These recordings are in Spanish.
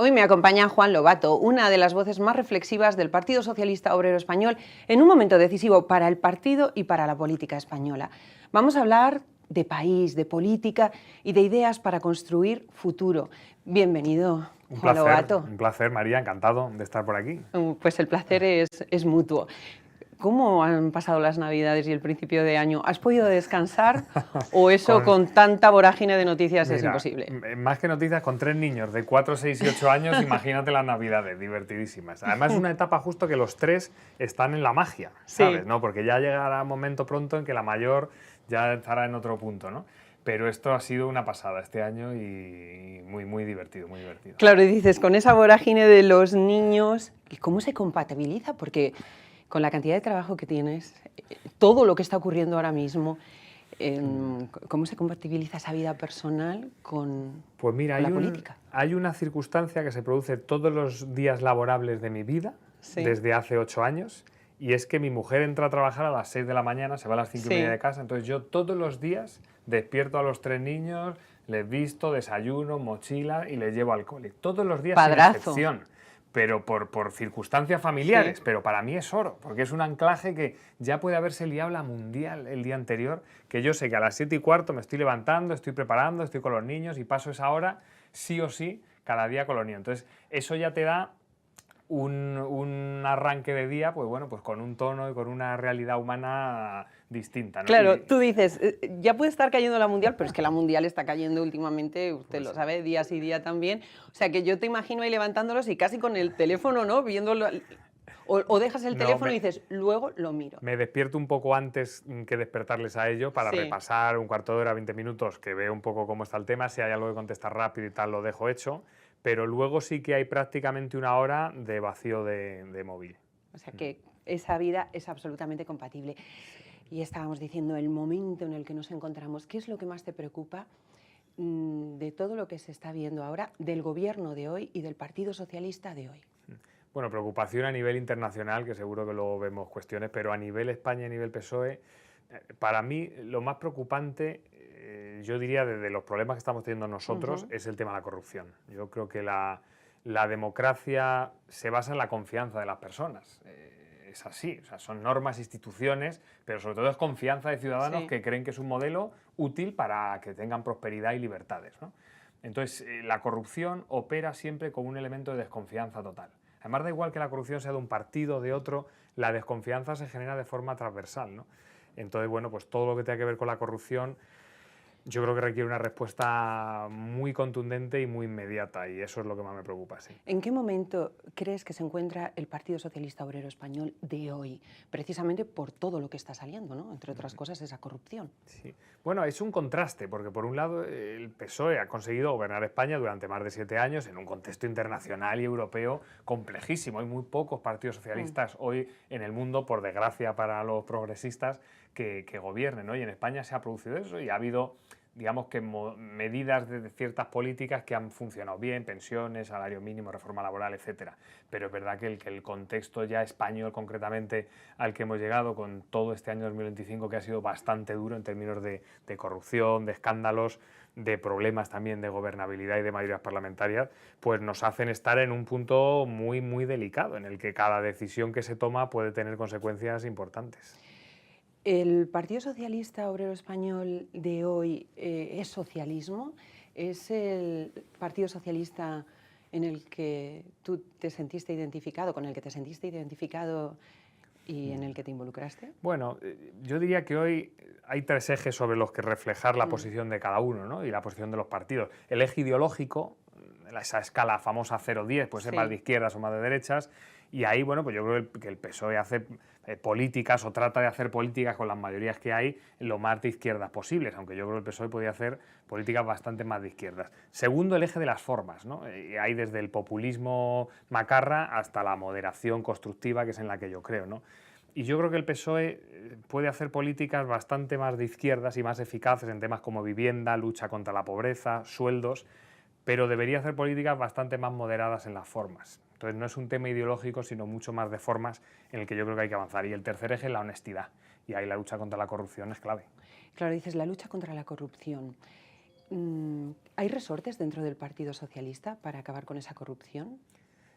Hoy me acompaña Juan Lobato, una de las voces más reflexivas del Partido Socialista Obrero Español, en un momento decisivo para el partido y para la política española. Vamos a hablar de país, de política y de ideas para construir futuro. Bienvenido, Juan Lobato. Un placer, María, encantado de estar por aquí. Pues el placer es mutuo. ¿Cómo han pasado las Navidades y el principio de año? ¿Has podido descansar o eso con tanta vorágine de noticias es imposible? Más que noticias, con 3 niños de 4, 6 y 8 años, imagínate las Navidades, divertidísimas. Además es una etapa justo que los 3 están en la magia, ¿sabes? Sí. ¿No? Porque ya llegará un momento pronto en que la mayor ya estará en otro punto, ¿no? Pero esto ha sido una pasada este año y muy divertido, muy divertido. Claro, y dices, con esa vorágine de los niños, ¿y cómo se compatibiliza? Porque con la cantidad de trabajo que tienes, todo lo que está ocurriendo ahora mismo, ¿cómo se compatibiliza esa vida personal con la política? Hay una circunstancia que se produce todos los días laborables de mi vida, Sí. desde hace 8 años, y es que mi mujer entra a trabajar a las 6 de la mañana, se va a las 5:30 de casa, entonces yo todos los días despierto a los 3 niños, les visto, desayuno, mochila y les llevo al cole. Todos los días Padrazo. sin excepción. Pero por circunstancias familiares, Sí. pero para mí es oro, porque es un anclaje que ya puede haberse liado la mundial el día anterior, que yo sé que a las 7:15 me estoy levantando, estoy preparando, estoy con los niños y paso esa hora sí o sí cada día con los niños. Entonces eso ya te da un arranque de día, pues bueno, pues con un tono y con una realidad humana distinta, ¿no? Claro, tú dices, ya puede estar cayendo la mundial, pero es que la mundial está cayendo últimamente, usted lo sabe, día sí día también. O sea, que yo te imagino ahí levantándolos y casi con el teléfono, ¿no? Viéndolo, o dejas el teléfono y dices, luego lo miro. Me despierto un poco antes que despertarles a ellos para Sí. repasar un cuarto de hora, 20 minutos, que veo un poco cómo está el tema. Si hay algo que contestar rápido y tal, lo dejo hecho. Pero luego sí que hay prácticamente una hora de vacío de móvil. O sea que esa vida es absolutamente compatible. Y estábamos diciendo el momento en el que nos encontramos. ¿Qué es lo que más te preocupa de todo lo que se está viendo ahora del gobierno de hoy y del Partido Socialista de hoy? Bueno, preocupación a nivel internacional, que seguro que luego vemos cuestiones, pero a nivel España y a nivel PSOE, para mí lo más preocupante, yo diría, desde los problemas que estamos teniendo nosotros, es el tema de la corrupción. Yo creo que la democracia se basa en la confianza de las personas. Es así, o sea, son normas, instituciones, pero sobre todo es confianza de ciudadanos que creen que es un modelo útil para que tengan prosperidad y libertades, ¿no? Entonces, la corrupción opera siempre como un elemento de desconfianza total. Además, da igual que la corrupción sea de un partido o de otro, la desconfianza se genera de forma transversal, ¿no? Entonces, bueno, pues todo lo que tenga que ver con la corrupción yo creo que requiere una respuesta muy contundente y muy inmediata, y eso es lo que más me preocupa, sí. ¿En qué momento crees que se encuentra el Partido Socialista Obrero Español de hoy? Precisamente por todo lo que está saliendo, ¿no? Entre otras cosas, esa corrupción. Sí. Bueno, es un contraste, porque por un lado el PSOE ha conseguido gobernar España durante más de 7 años en un contexto internacional y europeo complejísimo. Hay muy pocos partidos socialistas hoy en el mundo, por desgracia para los progresistas, que gobiernen, ¿no? Y en España se ha producido eso y ha habido, digamos que medidas de ciertas políticas que han funcionado bien, pensiones, salario mínimo, reforma laboral, etcétera. Pero es verdad que el contexto ya español concretamente al que hemos llegado con todo este año 2025, que ha sido bastante duro en términos de corrupción, de escándalos, de problemas también de gobernabilidad y de mayorías parlamentarias, pues nos hacen estar en un punto muy delicado, en el que cada decisión que se toma puede tener consecuencias importantes. ¿El Partido Socialista Obrero Español de hoy es socialismo? ¿Es el Partido Socialista en el que tú te sentiste identificado, con el que te sentiste identificado y en el que te involucraste? Bueno, yo diría que hoy hay 3 ejes sobre los que reflejar la posición de cada uno, ¿no? Y la posición de los partidos. El eje ideológico, esa escala famosa 0-10, puede ser más de izquierdas o más de derechas, y ahí, bueno, pues yo creo que el PSOE hace políticas o trata de hacer políticas con las mayorías que hay lo más de izquierdas posibles, aunque yo creo que el PSOE podría hacer políticas bastante más de izquierdas. Segundo, el eje de las formas, ¿no? Hay desde el populismo macarra hasta la moderación constructiva, que es en la que yo creo, ¿no? Y yo creo que el PSOE puede hacer políticas bastante más de izquierdas y más eficaces en temas como vivienda, lucha contra la pobreza, sueldos, pero debería hacer políticas bastante más moderadas en las formas. Entonces no es un tema ideológico, sino mucho más de formas en el que yo creo que hay que avanzar. Y el tercer eje es la honestidad, y ahí la lucha contra la corrupción es clave. Claro, dices la lucha contra la corrupción. ¿Hay resortes dentro del Partido Socialista para acabar con esa corrupción?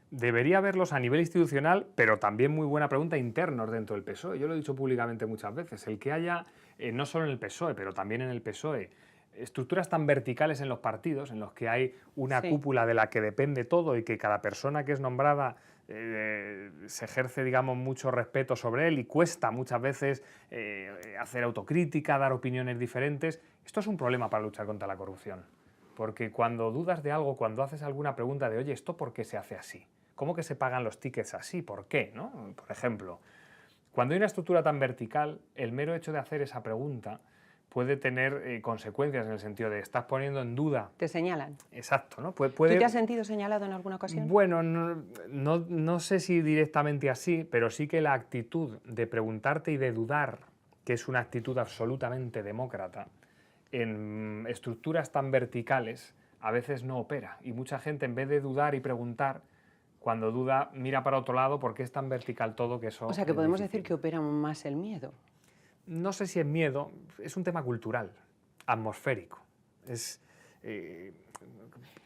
Debería haberlos a nivel institucional, pero también, muy buena pregunta, internos dentro del PSOE. Yo lo he dicho públicamente muchas veces, el que haya, no solo en el PSOE, pero también en el PSOE, estructuras tan verticales en los partidos, en los que hay una cúpula de la que depende todo y que cada persona que es nombrada se ejerce, digamos, mucho respeto sobre él y cuesta muchas veces hacer autocrítica, dar opiniones diferentes. Esto es un problema para luchar contra la corrupción, porque cuando dudas de algo, cuando haces alguna pregunta de, oye, ¿esto por qué se hace así? ¿Cómo que se pagan los tickets así? ¿Por qué? ¿No? Por ejemplo, cuando hay una estructura tan vertical, el mero hecho de hacer esa pregunta puede tener consecuencias en el sentido de estás poniendo en duda. Te señalan. Exacto, ¿no? ¿Tú te has sentido señalado en alguna ocasión? Bueno, no sé si directamente así, pero sí que la actitud de preguntarte y de dudar, que es una actitud absolutamente demócrata, en estructuras tan verticales a veces no opera. Y mucha gente, en vez de dudar y preguntar, cuando duda, mira para otro lado porque es tan vertical todo que eso... O sea, que podemos decir que opera más el miedo. No sé si es miedo, es un tema cultural, atmosférico.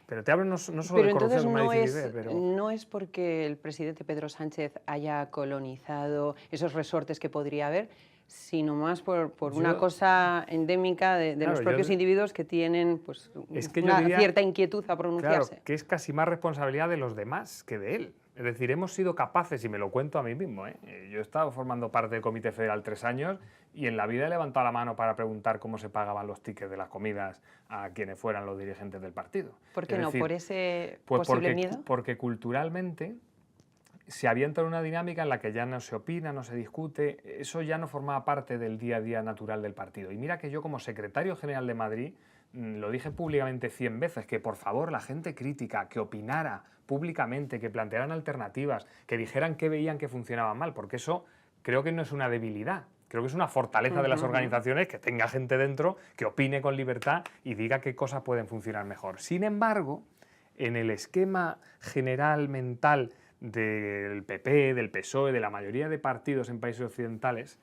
Pero te hablo no solo de corrupción, como no es porque el presidente Pedro Sánchez haya colonizado esos resortes que podría haber, sino más por una cosa endémica de los propios individuos que tienen pues, una cierta inquietud a pronunciarse. Claro, que es casi más responsabilidad de los demás que de él. Es decir, hemos sido capaces, y me lo cuento a mí mismo, yo he estado formando parte del Comité Federal 3 años y en la vida he levantado la mano para preguntar cómo se pagaban los tickets de las comidas a quienes fueran los dirigentes del partido. ¿Por qué no? ¿Por ese posible miedo? Porque culturalmente se había entrado en una dinámica en la que ya no se opina, no se discute, eso ya no formaba parte del día a día natural del partido. Y mira que yo, como secretario general de Madrid, lo dije públicamente 100 veces, que por favor la gente crítica, que opinara públicamente, que plantearan alternativas, que dijeran qué veían que funcionaba mal, porque eso creo que no es una debilidad, creo que es una fortaleza de las organizaciones, que tenga gente dentro, que opine con libertad y diga qué cosas pueden funcionar mejor. Sin embargo, en el esquema general mental del PP, del PSOE, de la mayoría de partidos en países occidentales,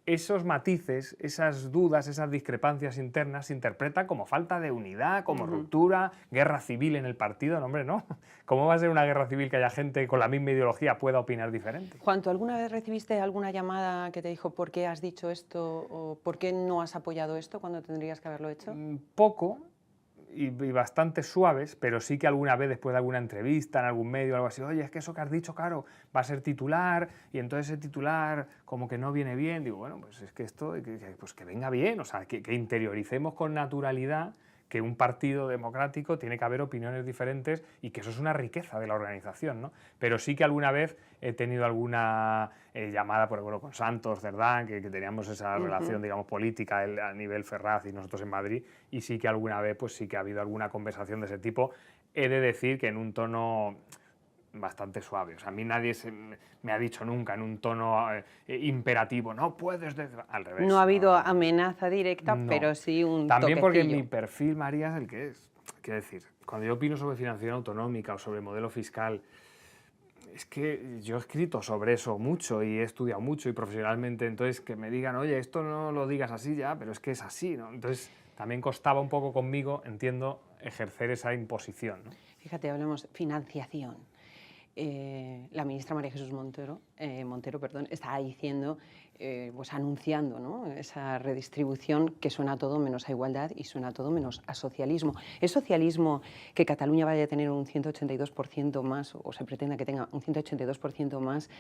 esos matices, esas dudas, esas discrepancias internas se interpretan como falta de unidad, como ruptura, guerra civil en el partido. No, hombre, no. ¿Cómo va a ser una guerra civil que haya gente con la misma ideología pueda opinar diferente? Juan, ¿tú alguna vez recibiste alguna llamada que te dijo por qué has dicho esto o por qué no has apoyado esto cuando tendrías que haberlo hecho? Poco. Y bastante suaves, pero sí que alguna vez después de alguna entrevista en algún medio o algo así, oye, es que eso que has dicho, claro, va a ser titular y entonces ese titular como que no viene bien. Digo, bueno, pues es que esto, pues que venga bien, o sea, que interioricemos con naturalidad que un partido democrático tiene que haber opiniones diferentes y que eso es una riqueza de la organización, ¿no? Pero sí que alguna vez he tenido alguna llamada, por ejemplo, con Santos Cerdán, que teníamos esa relación, digamos, política a nivel Ferraz y nosotros en Madrid, y sí que alguna vez, pues sí que ha habido alguna conversación de ese tipo. He de decir que en un tono bastante suave. O sea, a mí nadie me ha dicho nunca en un tono imperativo, no puedes... Al revés. No ha habido amenaza directa, pero sí un También porque toquecillo. mi perfil, María, es el que es. Quiero decir, cuando yo opino sobre financiación autonómica o sobre modelo fiscal, es que yo he escrito sobre eso mucho y he estudiado mucho y profesionalmente, entonces que me digan, oye, esto no lo digas así ya, pero es que es así, ¿no? Entonces también costaba un poco conmigo, entiendo, ejercer esa imposición, ¿no? Fíjate, hablamos financiación. La ministra María Jesús Montero, está diciendo, pues anunciando, ¿no?, esa redistribución que suena a todo menos a igualdad y suena a todo menos a socialismo. ¿Es socialismo que Cataluña vaya a tener un 182% más, o se pretenda que tenga un 182% más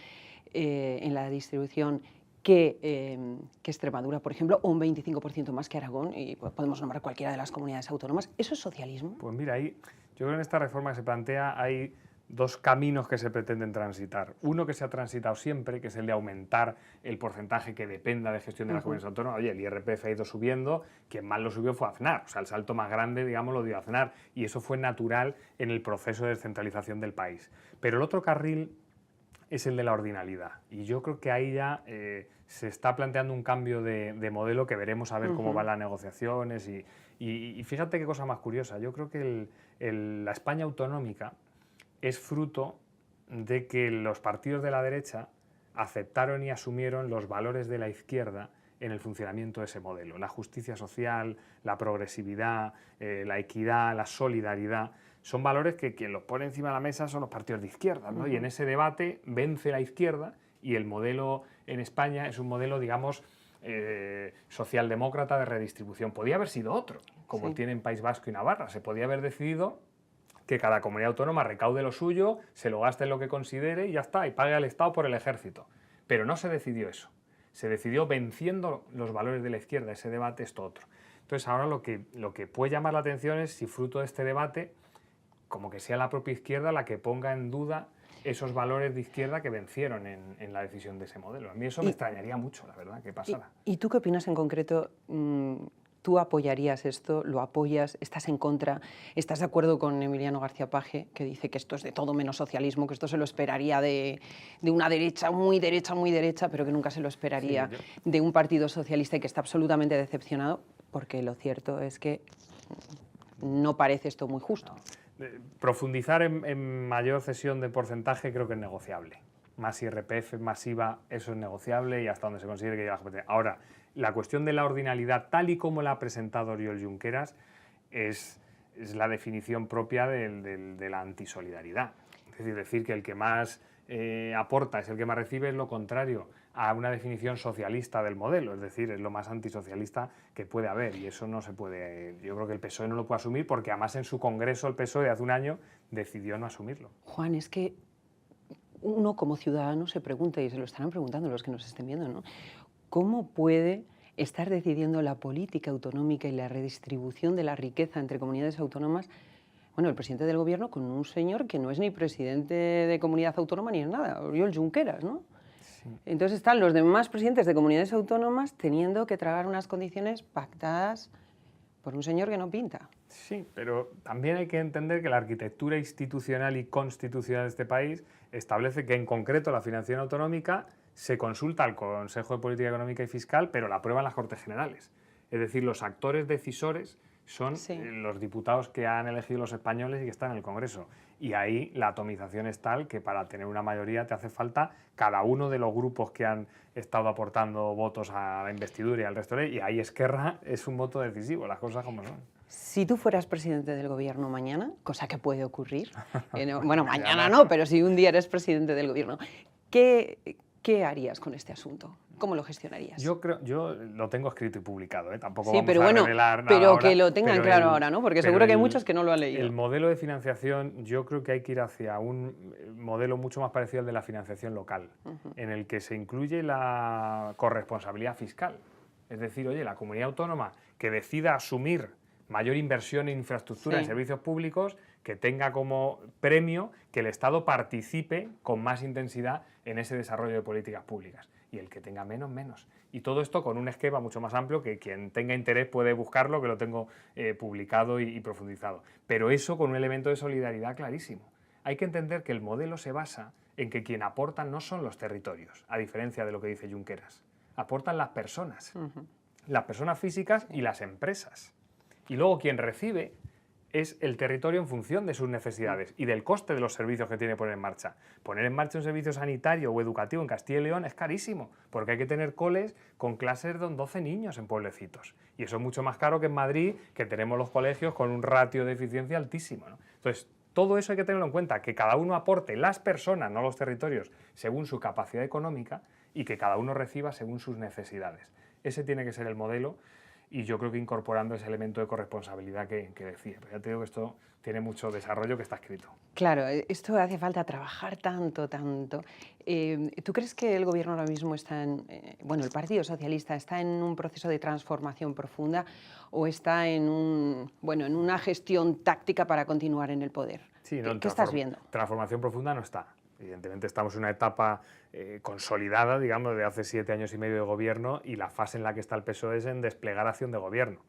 en la distribución que Extremadura, por ejemplo, o un 25% más que Aragón, y podemos nombrar cualquiera de las comunidades autónomas? ¿Eso es socialismo? Pues mira, yo creo que en esta reforma que se plantea hay dos caminos que se pretenden transitar. Uno que se ha transitado siempre, que es el de aumentar el porcentaje que dependa de gestión de las comunidades autónomas. Oye, el IRPF ha ido subiendo, quien más lo subió fue Aznar, o sea, el salto más grande, digamos, lo dio Aznar, y eso fue natural en el proceso de descentralización del país. Pero el otro carril es el de la ordinalidad, y yo creo que ahí ya se está planteando un cambio de modelo que veremos a ver cómo van las negociaciones, y fíjate qué cosa más curiosa. Yo creo que la España autonómica es fruto de que los partidos de la derecha aceptaron y asumieron los valores de la izquierda en el funcionamiento de ese modelo. La justicia social, la progresividad, la equidad, la solidaridad, son valores que quien los pone encima de la mesa son los partidos de izquierda, ¿no? Y en ese debate vence la izquierda y el modelo en España es un modelo, digamos, socialdemócrata de redistribución. Podía haber sido otro, como tienen País Vasco y Navarra. Se podía haber decidido que cada comunidad autónoma recaude lo suyo, se lo gaste en lo que considere y ya está, y pague al Estado por el ejército. Pero no se decidió eso. Se decidió venciendo los valores de la izquierda, ese debate, esto otro. Entonces ahora lo que puede llamar la atención es si fruto de este debate, como que sea la propia izquierda la que ponga en duda esos valores de izquierda que vencieron en la decisión de ese modelo. A mí eso me extrañaría mucho, la verdad, que pasara. ¿Y tú qué opinas en concreto? ¿Tú apoyarías esto? ¿Lo apoyas? ¿Estás en contra? ¿Estás de acuerdo con Emiliano García Paje, que dice que esto es de todo menos socialismo, que esto se lo esperaría de una derecha, muy derecha, pero que nunca se lo esperaría de un partido socialista y que está absolutamente decepcionado? Porque lo cierto es que no parece esto muy justo. Profundizar en mayor cesión de porcentaje creo que es negociable. Más IRPF, más IVA, eso es negociable y hasta donde se considere que llega la competencia. Ahora, la cuestión de la ordinalidad, tal y como la ha presentado Oriol Junqueras, es la definición propia de la antisolidaridad. Es decir que el que más aporta es el que más recibe, es lo contrario a una definición socialista del modelo, es decir, es lo más antisocialista que puede haber y eso no se puede, yo creo que el PSOE no lo puede asumir porque además en su congreso el PSOE hace un año decidió no asumirlo. Juan, es que uno como ciudadano se pregunta, y se lo estarán preguntando los que nos estén viendo, ¿no? ¿Cómo puede estar decidiendo la política autonómica y la redistribución de la riqueza entre comunidades autónomas, bueno, el presidente del gobierno con un señor que no es ni presidente de comunidad autónoma ni es nada, Oriol Junqueras, ¿no? Sí. Entonces están los demás presidentes de comunidades autónomas teniendo que tragar unas condiciones pactadas por un señor que no pinta. Sí, pero también hay que entender que la arquitectura institucional y constitucional de este país establece que en concreto la financiación autonómica se consulta al Consejo de Política Económica y Fiscal, pero la aprueban las Cortes Generales. Es decir, los actores decisores son los diputados que han elegido los españoles y que están en el Congreso. Y ahí la atomización es tal que para tener una mayoría te hace falta cada uno de los grupos que han estado aportando votos a la investidura y al resto de ley. Y ahí Esquerra es un voto decisivo, las cosas como son. Si tú fueras presidente del gobierno mañana, cosa que puede ocurrir, bueno, mañana no, pero si un día eres presidente del gobierno, ¿qué harías con este asunto? ¿Cómo lo gestionarías? Yo lo tengo escrito y publicado, tampoco sí, vamos pero a bueno, revelar nada pero ahora, que lo tengan claro ahora, ¿no? Porque seguro que hay muchos que no lo han leído. El modelo de financiación, yo creo que hay que ir hacia un modelo mucho más parecido al de la financiación local, en el que se incluye la corresponsabilidad fiscal. Es decir, oye, la comunidad autónoma que decida asumir mayor inversión en infraestructura, en servicios públicos, que tenga como premio que el Estado participe con más intensidad en ese desarrollo de políticas públicas. Y el que tenga menos, menos. Y todo esto con un esquema mucho más amplio que quien tenga interés puede buscarlo, que lo tengo publicado y profundizado. Pero eso con un elemento de solidaridad clarísimo. Hay que entender que el modelo se basa en que quien aportan no son los territorios, a diferencia de lo que dice Junqueras. Aportan las personas físicas y las empresas. Y luego quien recibe es el territorio en función de sus necesidades y del coste de los servicios que tiene que poner en marcha. Poner en marcha un servicio sanitario o educativo en Castilla y León es carísimo, porque hay que tener coles con clases de 12 niños en pueblecitos. Y eso es mucho más caro que en Madrid, que tenemos los colegios con un ratio de eficiencia altísimo, ¿no? Entonces, todo eso hay que tenerlo en cuenta, que cada uno aporte, las personas, no los territorios, según su capacidad económica y que cada uno reciba según sus necesidades. Ese tiene que ser el modelo. Y yo creo que incorporando ese elemento de corresponsabilidad que decía. Pero ya te digo que esto tiene mucho desarrollo que está escrito. Claro, esto hace falta trabajar tanto. ¿Tú crees que el gobierno ahora mismo está el Partido Socialista está en un proceso de transformación profunda o está en una gestión táctica para continuar en el poder? Sí, no, ¿Qué estás viendo? Transformación profunda no está. Evidentemente estamos en una etapa consolidada, digamos, de hace 7 años y medio de gobierno y la fase en la que está el PSOE es en desplegar acción de gobierno.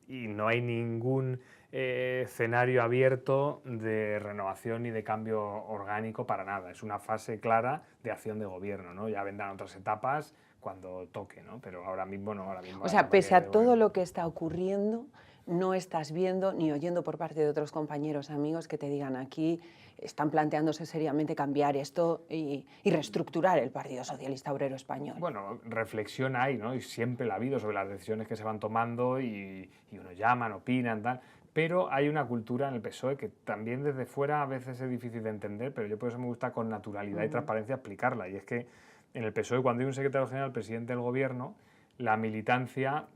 Y no hay ningún escenario abierto de renovación ni de cambio orgánico para nada. Es una fase clara de acción de gobierno, ¿no? Ya vendrán otras etapas cuando toque, ¿no? Pero ahora mismo no. O sea, pese a todo lo que está ocurriendo, no estás viendo ni oyendo por parte de otros compañeros, amigos, que te digan aquí están planteándose seriamente cambiar esto y reestructurar el Partido Socialista Obrero Español. Bueno, reflexión hay, ¿no? Y siempre la ha habido sobre las decisiones que se van tomando y uno llaman, opinan, tal. Pero hay una cultura en el PSOE que también desde fuera a veces es difícil de entender, pero yo por eso me gusta con naturalidad y transparencia explicarla. Y es que en el PSOE, cuando hay un secretario general, presidente del gobierno, la militancia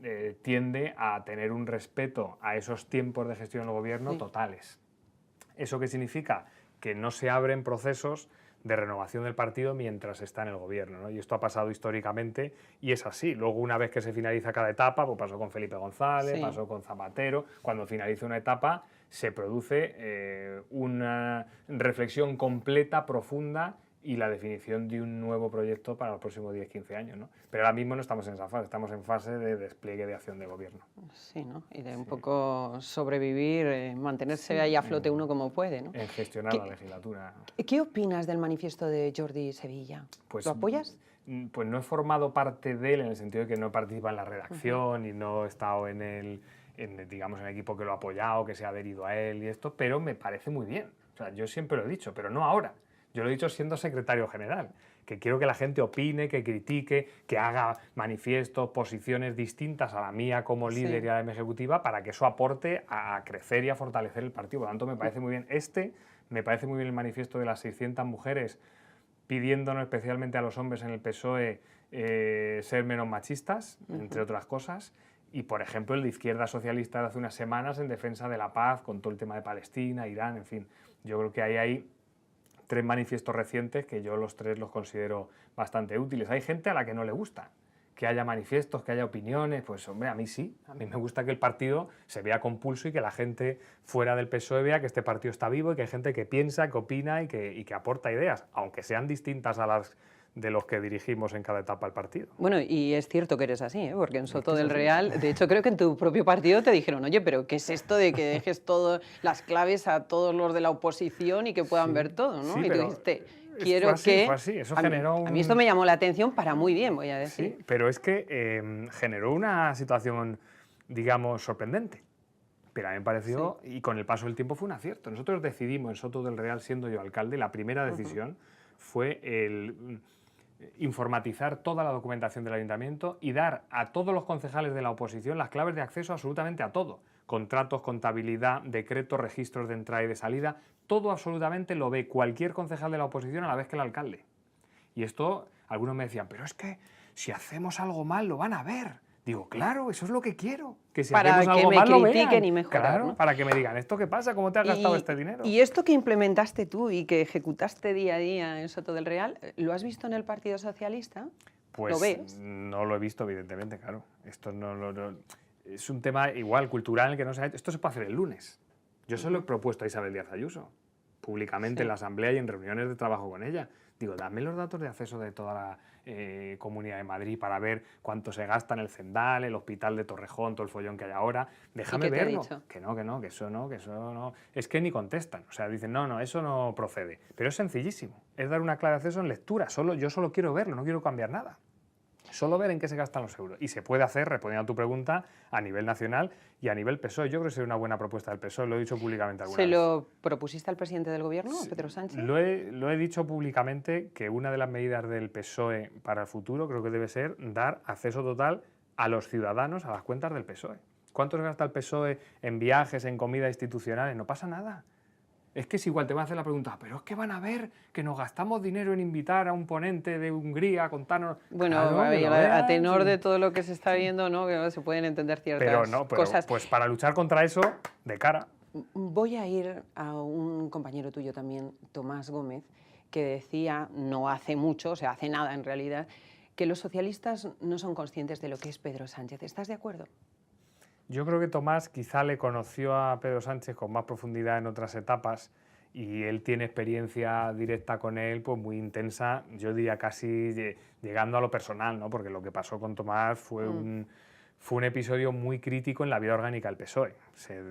tiende a tener un respeto a esos tiempos de gestión del gobierno totales. ¿Eso qué significa? Que no se abren procesos de renovación del partido mientras está en el gobierno, ¿no? Y esto ha pasado históricamente y es así. Luego, una vez que se finaliza cada etapa, pues pasó con Felipe González, pasó con Zapatero, cuando finaliza una etapa se produce una reflexión completa, profunda y la definición de un nuevo proyecto para los próximos 10-15 años, ¿no? Pero ahora mismo no estamos en esa fase, estamos en fase de despliegue de acción de gobierno. Sí, ¿no? Y de un poco sobrevivir, mantenerse ahí a flote uno como puede, ¿no? En gestionar la legislatura. ¿Qué opinas del manifiesto de Jordi Sevilla? Pues, ¿Lo apoyas? Pues no he formado parte de él en el sentido de que no he participado en la redacción y no he estado en el equipo que lo ha apoyado, que se ha adherido a él y esto, pero me parece muy bien. O sea, yo siempre lo he dicho, pero no ahora. Yo lo he dicho siendo secretario general, que quiero que la gente opine, que critique, que haga manifiestos, posiciones distintas a la mía como líder y a la de mi ejecutiva para que eso aporte a crecer y a fortalecer el partido. Por lo tanto, me parece muy bien. Me parece muy bien el manifiesto de las 600 mujeres pidiéndonos especialmente a los hombres en el PSOE ser menos machistas, entre otras cosas. Y, por ejemplo, el de Izquierda Socialista de hace unas semanas en defensa de la paz, con todo el tema de Palestina, Irán, en fin. Yo creo que ahí hay 3 manifiestos recientes que yo los 3 los considero bastante útiles. Hay gente a la que no le gusta que haya manifiestos, que haya opiniones, pues hombre, a mí sí. A mí me gusta que el partido se vea con pulso y que la gente fuera del PSOE vea que este partido está vivo y que hay gente que piensa, que opina y que aporta ideas, aunque sean distintas a las de los que dirigimos en cada etapa del partido. Bueno, y es cierto que eres así, ¿eh? Porque en Soto del Real, de hecho creo que en tu propio partido te dijeron, oye, pero ¿qué es esto de que dejes todas las claves a todos los de la oposición y que puedan ver todo, ¿no? Sí, y tú dijiste, quiero fue así. Eso generó a mí esto me llamó la atención para muy bien, voy a decir. Sí, pero es que generó una situación, digamos, sorprendente. Pero a mí me pareció, y con el paso del tiempo fue un acierto. Nosotros decidimos en Soto del Real, siendo yo alcalde, la primera decisión fue el informatizar toda la documentación del ayuntamiento y dar a todos los concejales de la oposición las claves de acceso absolutamente a todo. Contratos, contabilidad, decretos, registros de entrada y de salida, todo absolutamente lo ve cualquier concejal de la oposición a la vez que el alcalde. Y esto, algunos me decían, pero es que si hacemos algo mal lo van a ver. Digo, claro, eso es lo que quiero. Que si para hacemos que algo me mal lo critiquen vean. y mejorar, Claro, ¿no? para que me digan, ¿esto qué pasa? ¿Cómo te has gastado este dinero? Y esto que implementaste tú y que ejecutaste día a día en Soto del Real, ¿lo has visto en el Partido Socialista? Pues ¿Lo ves? no lo he visto, evidentemente, claro. Esto es un tema igual, cultural, que no se ha hecho. Esto se puede hacer el lunes. Yo se lo he propuesto a Isabel Díaz Ayuso, públicamente en la Asamblea y en reuniones de trabajo con ella. Digo, dame los datos de acceso de toda la Comunidad de Madrid para ver cuánto se gasta en el Zendal, el hospital de Torrejón, todo el follón que hay ahora. Déjame verlo. Que eso no. Es que ni contestan. O sea, dicen, no, eso no procede. Pero es sencillísimo. Es dar una clave de acceso en lectura. Yo solo quiero verlo, no quiero cambiar nada. Solo ver en qué se gastan los euros. Y se puede hacer, respondiendo a tu pregunta, a nivel nacional y a nivel PSOE. Yo creo que sería una buena propuesta del PSOE, lo he dicho públicamente alguna vez. ¿Se lo propusiste al presidente del gobierno, Pedro Sánchez? Lo he dicho públicamente que una de las medidas del PSOE para el futuro creo que debe ser dar acceso total a los ciudadanos a las cuentas del PSOE. ¿Cuánto se gasta el PSOE en viajes, en comida institucionales? No pasa nada. Es que es igual, te van a hacer la pregunta, pero es que van a ver que nos gastamos dinero en invitar a un ponente de Hungría a contarnos... Bueno, claro, a tenor de todo lo que se está viendo, ¿no? Que se pueden entender ciertas cosas. Pues para luchar contra eso, de cara. Voy a ir a un compañero tuyo también, Tomás Gómez, que decía, no hace mucho, o sea, hace nada en realidad, que los socialistas no son conscientes de lo que es Pedro Sánchez. ¿Estás de acuerdo? Yo creo que Tomás quizá le conoció a Pedro Sánchez con más profundidad en otras etapas y él tiene experiencia directa con él, pues muy intensa, yo diría casi llegando a lo personal, ¿no? Porque lo que pasó con Tomás fue fue un episodio muy crítico en la vida orgánica del PSOE. Se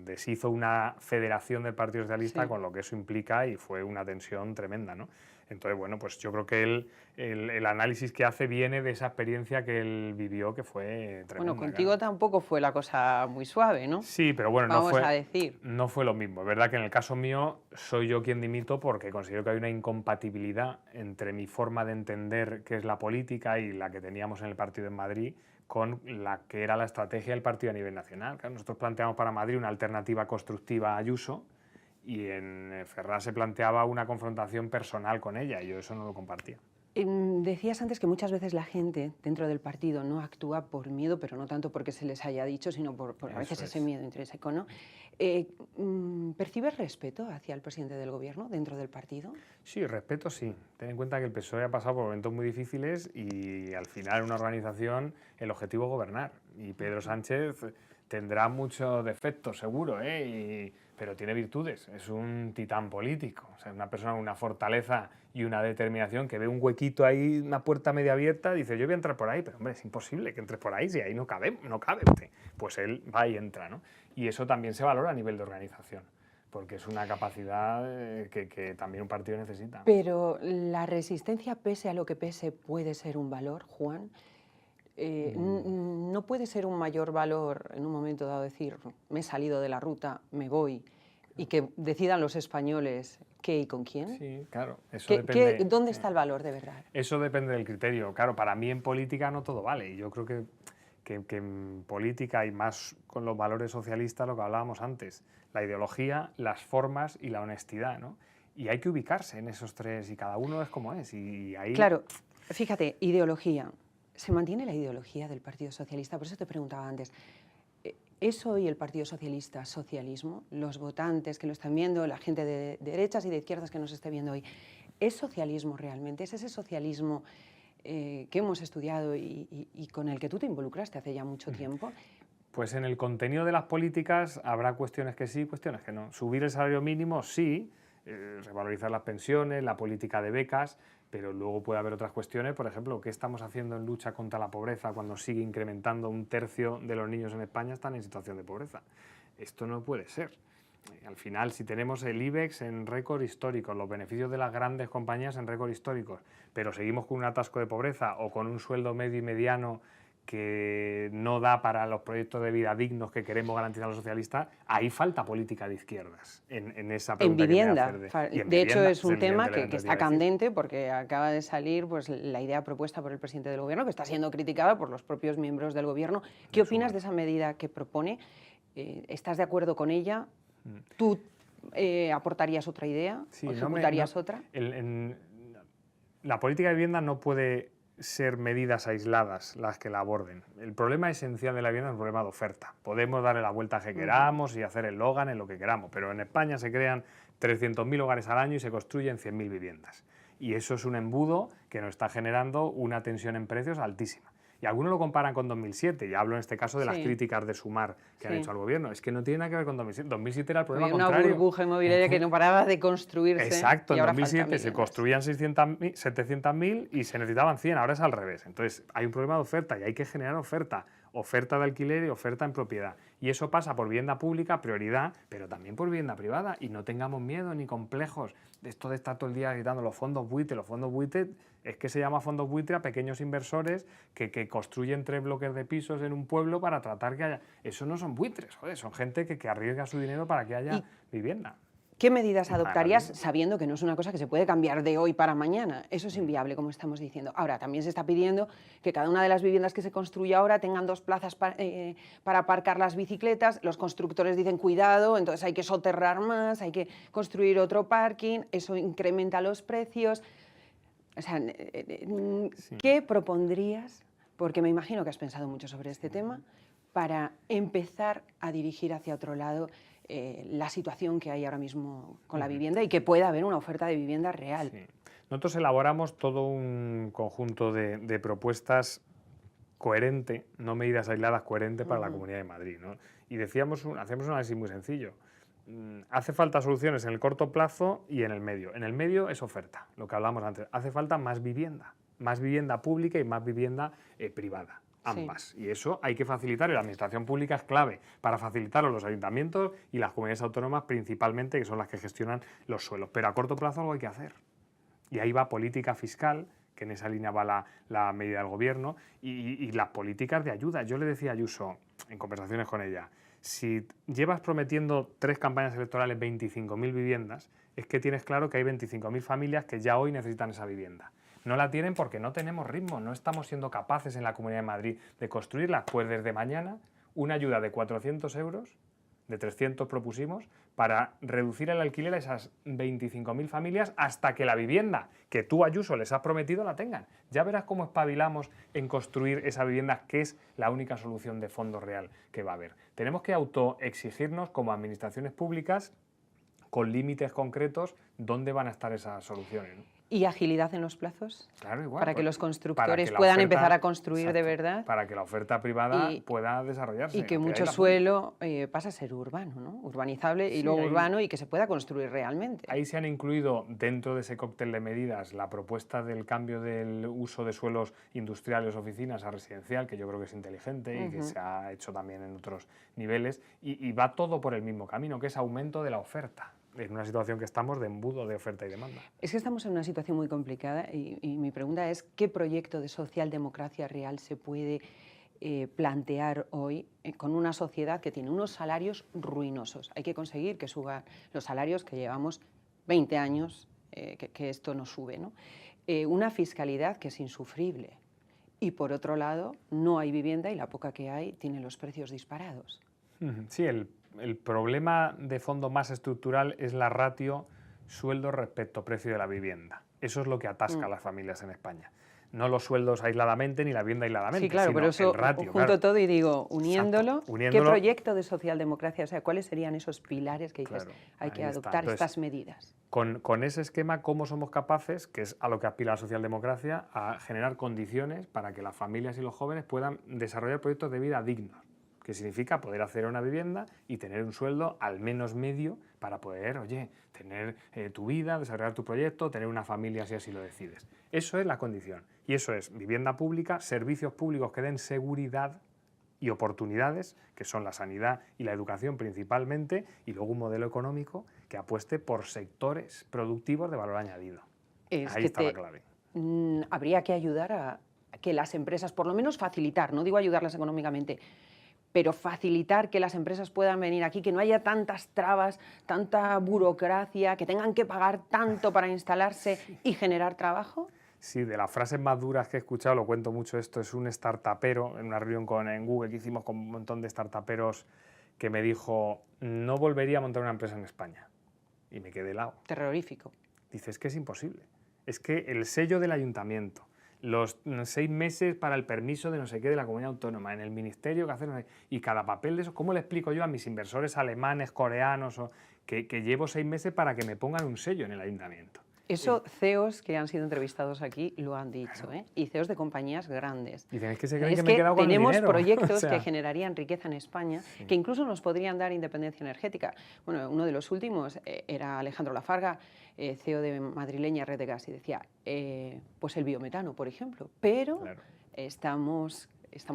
deshizo una federación del Partido Socialista, Sí. con lo que eso implica, y fue una tensión tremenda, ¿no? Entonces, bueno, pues yo creo que el análisis que hace viene de esa experiencia que él vivió, que fue tremenda. Bueno, contigo claro. tampoco fue la cosa muy suave, ¿no? Sí, pero bueno, Vamos a decir. no fue lo mismo. Es verdad que en el caso mío soy yo quien dimito porque considero que hay una incompatibilidad entre mi forma de entender qué es la política y la que teníamos en el partido en Madrid con la que era la estrategia del partido a nivel nacional. Claro, nosotros planteamos para Madrid una alternativa constructiva a Ayuso y en Ferraz se planteaba una confrontación personal con ella y yo eso no lo compartía. Decías antes que muchas veces la gente dentro del partido no actúa por miedo, pero no tanto porque se les haya dicho, sino por a veces ese miedo intrínseco, ¿no? ¿Percibes respeto hacia el presidente del gobierno dentro del partido? Sí, respeto sí. Ten en cuenta que el PSOE ha pasado por momentos muy difíciles y al final en una organización el objetivo es gobernar. Y Pedro Sánchez tendrá muchos defectos, seguro, pero tiene virtudes. Es un titán político. O sea, es una persona con una fortaleza y una determinación que ve un huequito ahí, una puerta media abierta, dice, yo voy a entrar por ahí, pero hombre, es imposible que entres por ahí, si ahí no cabe usted. Pues él va y entra, ¿no? Y eso también se valora a nivel de organización, porque es una capacidad que también un partido necesita. Pero la resistencia, pese a lo que pese, puede ser un valor, Juan. ¿No puede ser un mayor valor en un momento dado decir, me he salido de la ruta, me voy, y que decidan los españoles qué y con quién? Sí, claro, eso depende. ¿Dónde está el valor de verdad? Eso depende del criterio. Claro, para mí en política no todo vale. Y yo creo que en política y más con los valores socialistas, lo que hablábamos antes, la ideología, las formas y la honestidad, ¿no? Y hay que ubicarse en esos tres y cada uno es como es. Y ahí... Claro, fíjate, ideología. ¿Se mantiene la ideología del Partido Socialista? Por eso te preguntaba antes. ¿Es hoy el Partido Socialista socialismo? Los votantes que lo están viendo, la gente de derechas y de izquierdas que nos esté viendo hoy, ¿es socialismo realmente? ¿Es ese socialismo que hemos estudiado y con el que tú te involucraste hace ya mucho tiempo? Pues en el contenido de las políticas habrá cuestiones que sí, cuestiones que no. Subir el salario mínimo, sí, revalorizar las pensiones, la política de becas, pero luego puede haber otras cuestiones, por ejemplo, ¿qué estamos haciendo en lucha contra la pobreza cuando sigue incrementando un tercio de los niños en España están en situación de pobreza? Esto no puede ser. Al final, si tenemos el IBEX en récord histórico, los beneficios de las grandes compañías en récord históricos, pero seguimos con un atasco de pobreza o con un sueldo medio y mediano que no da para los proyectos de vida dignos que queremos garantizar los socialistas, ahí falta política de izquierdas en esa pregunta. En vivienda. Que me hacer De hecho, es un tema que está candente porque acaba de salir pues, la idea propuesta por el presidente del gobierno, que está siendo criticada por los propios miembros del gobierno. ¿Qué opinas de esa medida que propone? ¿Estás de acuerdo con ella? ¿Tú aportarías otra idea? Sí, ¿O ejecutarías otra? La política de vivienda no puede ser medidas aisladas las que la aborden. El problema esencial de la vivienda es un problema de oferta. Podemos darle la vuelta que queramos y hacer el Logan en lo que queramos, pero en España se crean 300.000 hogares al año y se construyen 100.000 viviendas. Y eso es un embudo que nos está generando una tensión en precios altísima. Y algunos lo comparan con 2007, y hablo en este caso de las críticas de Sumar que han hecho al gobierno. Es que no tiene nada que ver con 2007. 2007 era el problema contrario. Una burbuja inmobiliaria que no paraba de construirse. Exacto, en 2007 se construían 700.000 y se necesitaban 100, ahora es al revés. Entonces hay un problema de oferta y hay que generar oferta de alquiler y oferta en propiedad. Y eso pasa por vivienda pública, prioridad, pero también por vivienda privada. Y no tengamos miedo ni complejos de esto de estar todo el día gritando los fondos buitre. Los fondos buitre es que se llama fondos buitre a pequeños inversores que construyen 3 bloques de pisos en un pueblo para tratar que haya... Eso no son buitres, joder, son gente que arriesga su dinero para que haya vivienda. ¿Qué medidas adoptarías sabiendo que no es una cosa que se puede cambiar de hoy para mañana? Eso es inviable, como estamos diciendo. Ahora, también se está pidiendo que cada una de las viviendas que se construya ahora tengan 2 plazas para aparcar las bicicletas. Los constructores dicen cuidado, entonces hay que soterrar más, hay que construir otro parking, eso incrementa los precios. O sea, ¿qué propondrías? Porque me imagino que has pensado mucho sobre este tema, para empezar a dirigir hacia otro lado la situación que hay ahora mismo con la vivienda y que pueda haber una oferta de vivienda real. Sí. Nosotros elaboramos todo un conjunto de propuestas coherente, no medidas aisladas, coherente para la Comunidad de Madrid, ¿no? Y hacemos un análisis muy sencillo. Hace falta soluciones en el corto plazo y en el medio. En el medio es oferta, lo que hablábamos antes. Hace falta más vivienda pública y más vivienda privada. ambas. Y eso hay que facilitar, y la administración pública es clave para facilitarlo los ayuntamientos y las comunidades autónomas principalmente, que son las que gestionan los suelos. Pero a corto plazo algo hay que hacer. Y ahí va política fiscal, que en esa línea va la medida del gobierno, y las políticas de ayuda. Yo le decía a Ayuso, en conversaciones con ella, si llevas prometiendo 3 campañas electorales 25.000 viviendas, es que tienes claro que hay 25.000 familias que ya hoy necesitan esa vivienda. No la tienen porque no tenemos ritmo, no estamos siendo capaces en la Comunidad de Madrid de construirla. Pues desde mañana, una ayuda de 400 euros, de 300 propusimos, para reducir el alquiler a esas 25.000 familias hasta que la vivienda que tú, Ayuso, les has prometido la tengan. Ya verás cómo espabilamos en construir esa vivienda, que es la única solución de fondo real que va a haber. Tenemos que autoexigirnos como administraciones públicas, con límites concretos, dónde van a estar esas soluciones, ¿no? ¿Y agilidad en los plazos? Claro, igual. Para que los constructores la puedan oferta, empezar a construir, exacto, de verdad. Para que la oferta privada pueda desarrollarse. Y que mucho suelo pasa a ser urbano, ¿no? Urbanizable, y luego urbano, y que se pueda construir realmente. Ahí se han incluido dentro de ese cóctel de medidas la propuesta del cambio del uso de suelos industriales, oficinas a residencial, que yo creo que es inteligente y que se ha hecho también en otros niveles, y va todo por el mismo camino, que es aumento de la oferta, en una situación que estamos de embudo de oferta y demanda. Es que estamos en una situación muy complicada, y mi pregunta es, ¿qué proyecto de socialdemocracia real se puede plantear hoy con una sociedad que tiene unos salarios ruinosos? Hay que conseguir que suban los salarios, que llevamos 20 años que esto no sube, ¿no? Una fiscalidad que es insufrible, y por otro lado no hay vivienda, y la poca que hay tiene los precios disparados. Sí, el problema de fondo más estructural es la ratio sueldo respecto precio de la vivienda. Eso es lo que atasca a las familias en España. No los sueldos aisladamente ni la vivienda aisladamente. Sí, claro, sino pero eso el ratio, junto todo y digo, uniéndolo, ¿qué proyecto de socialdemocracia? O sea, ¿cuáles serían esos pilares que dices, hay que adoptar estas medidas? Con ese esquema, ¿cómo somos capaces, que es a lo que aspira la socialdemocracia, a generar condiciones para que las familias y los jóvenes puedan desarrollar proyectos de vida dignos? Que significa poder acceder a una vivienda y tener un sueldo al menos medio para poder, tener tu vida, desarrollar tu proyecto, tener una familia si así lo decides. Eso es la condición. Y eso es vivienda pública, servicios públicos que den seguridad y oportunidades, que son la sanidad y la educación principalmente, y luego un modelo económico que apueste por sectores productivos de valor añadido. Ahí está la clave. Habría que ayudar a que las empresas, por lo menos facilitar, no digo ayudarlas económicamente, pero facilitar que las empresas puedan venir aquí, que no haya tantas trabas, tanta burocracia, que tengan que pagar tanto para instalarse y generar trabajo. Sí, de las frases más duras que he escuchado, lo cuento mucho esto, es un startupero, en una reunión en Google que hicimos con un montón de startuperos, que me dijo, no volvería a montar una empresa en España. Y me quedé helado. Terrorífico. Dice, es que es imposible. Es que el sello del ayuntamiento, los 6 meses para el permiso de no sé qué de la comunidad autónoma, en el ministerio que hacer, y cada papel de eso, ¿cómo le explico yo a mis inversores alemanes, coreanos, que llevo 6 meses para que me pongan un sello en el ayuntamiento? Eso CEOs que han sido entrevistados aquí lo han dicho, ¿eh? Y CEOs de compañías grandes. Dicen, es que se creen que me he quedado con el dinero. Tenemos proyectos que generarían riqueza en España, que incluso nos podrían dar independencia energética. Bueno, uno de los últimos era Alejandro Lafarga, CEO de madrileña Red de Gas, y decía, pues el biometano, por ejemplo, pero estamos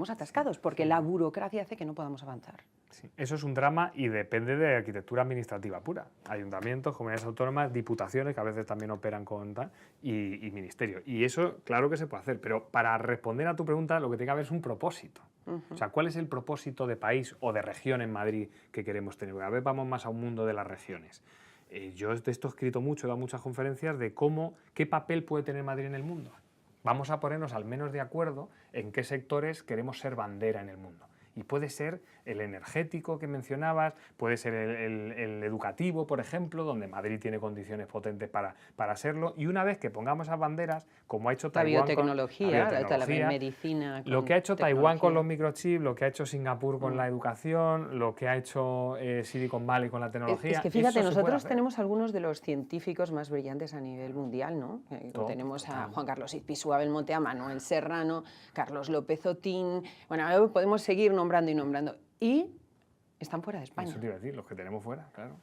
atascados porque la burocracia hace que no podamos avanzar. Sí, eso es un drama y depende de arquitectura administrativa pura. Ayuntamientos, comunidades autónomas, diputaciones, que a veces también operan con tal, y ministerio. Y eso, claro que se puede hacer, pero para responder a tu pregunta, lo que tiene que haber es un propósito. O sea, ¿cuál es el propósito de país o de región en Madrid que queremos tener? A ver, vamos más a un mundo de las regiones. Yo de esto he escrito mucho, he dado muchas conferencias de qué papel puede tener Madrid en el mundo. Vamos a ponernos al menos de acuerdo en qué sectores queremos ser bandera en el mundo. Y puede ser el energético que mencionabas, puede ser el educativo, por ejemplo, donde Madrid tiene condiciones potentes para serlo. Y una vez que pongamos esas banderas, como ha hecho Taiwán la biotecnología, la medicina, lo que ha hecho Taiwán con los microchips, lo que ha hecho Singapur con la educación, lo que ha hecho Silicon Valley con la tecnología. Es que fíjate, nosotros tenemos algunos de los científicos más brillantes a nivel mundial, ¿no? Tenemos a Juan Carlos Ispizua Belmonte, a Manuel Serrano, Carlos López Otín. Bueno, podemos seguir nombrando y nombrando. Y están fuera de España. Eso te iba a decir, los que tenemos fuera, claro.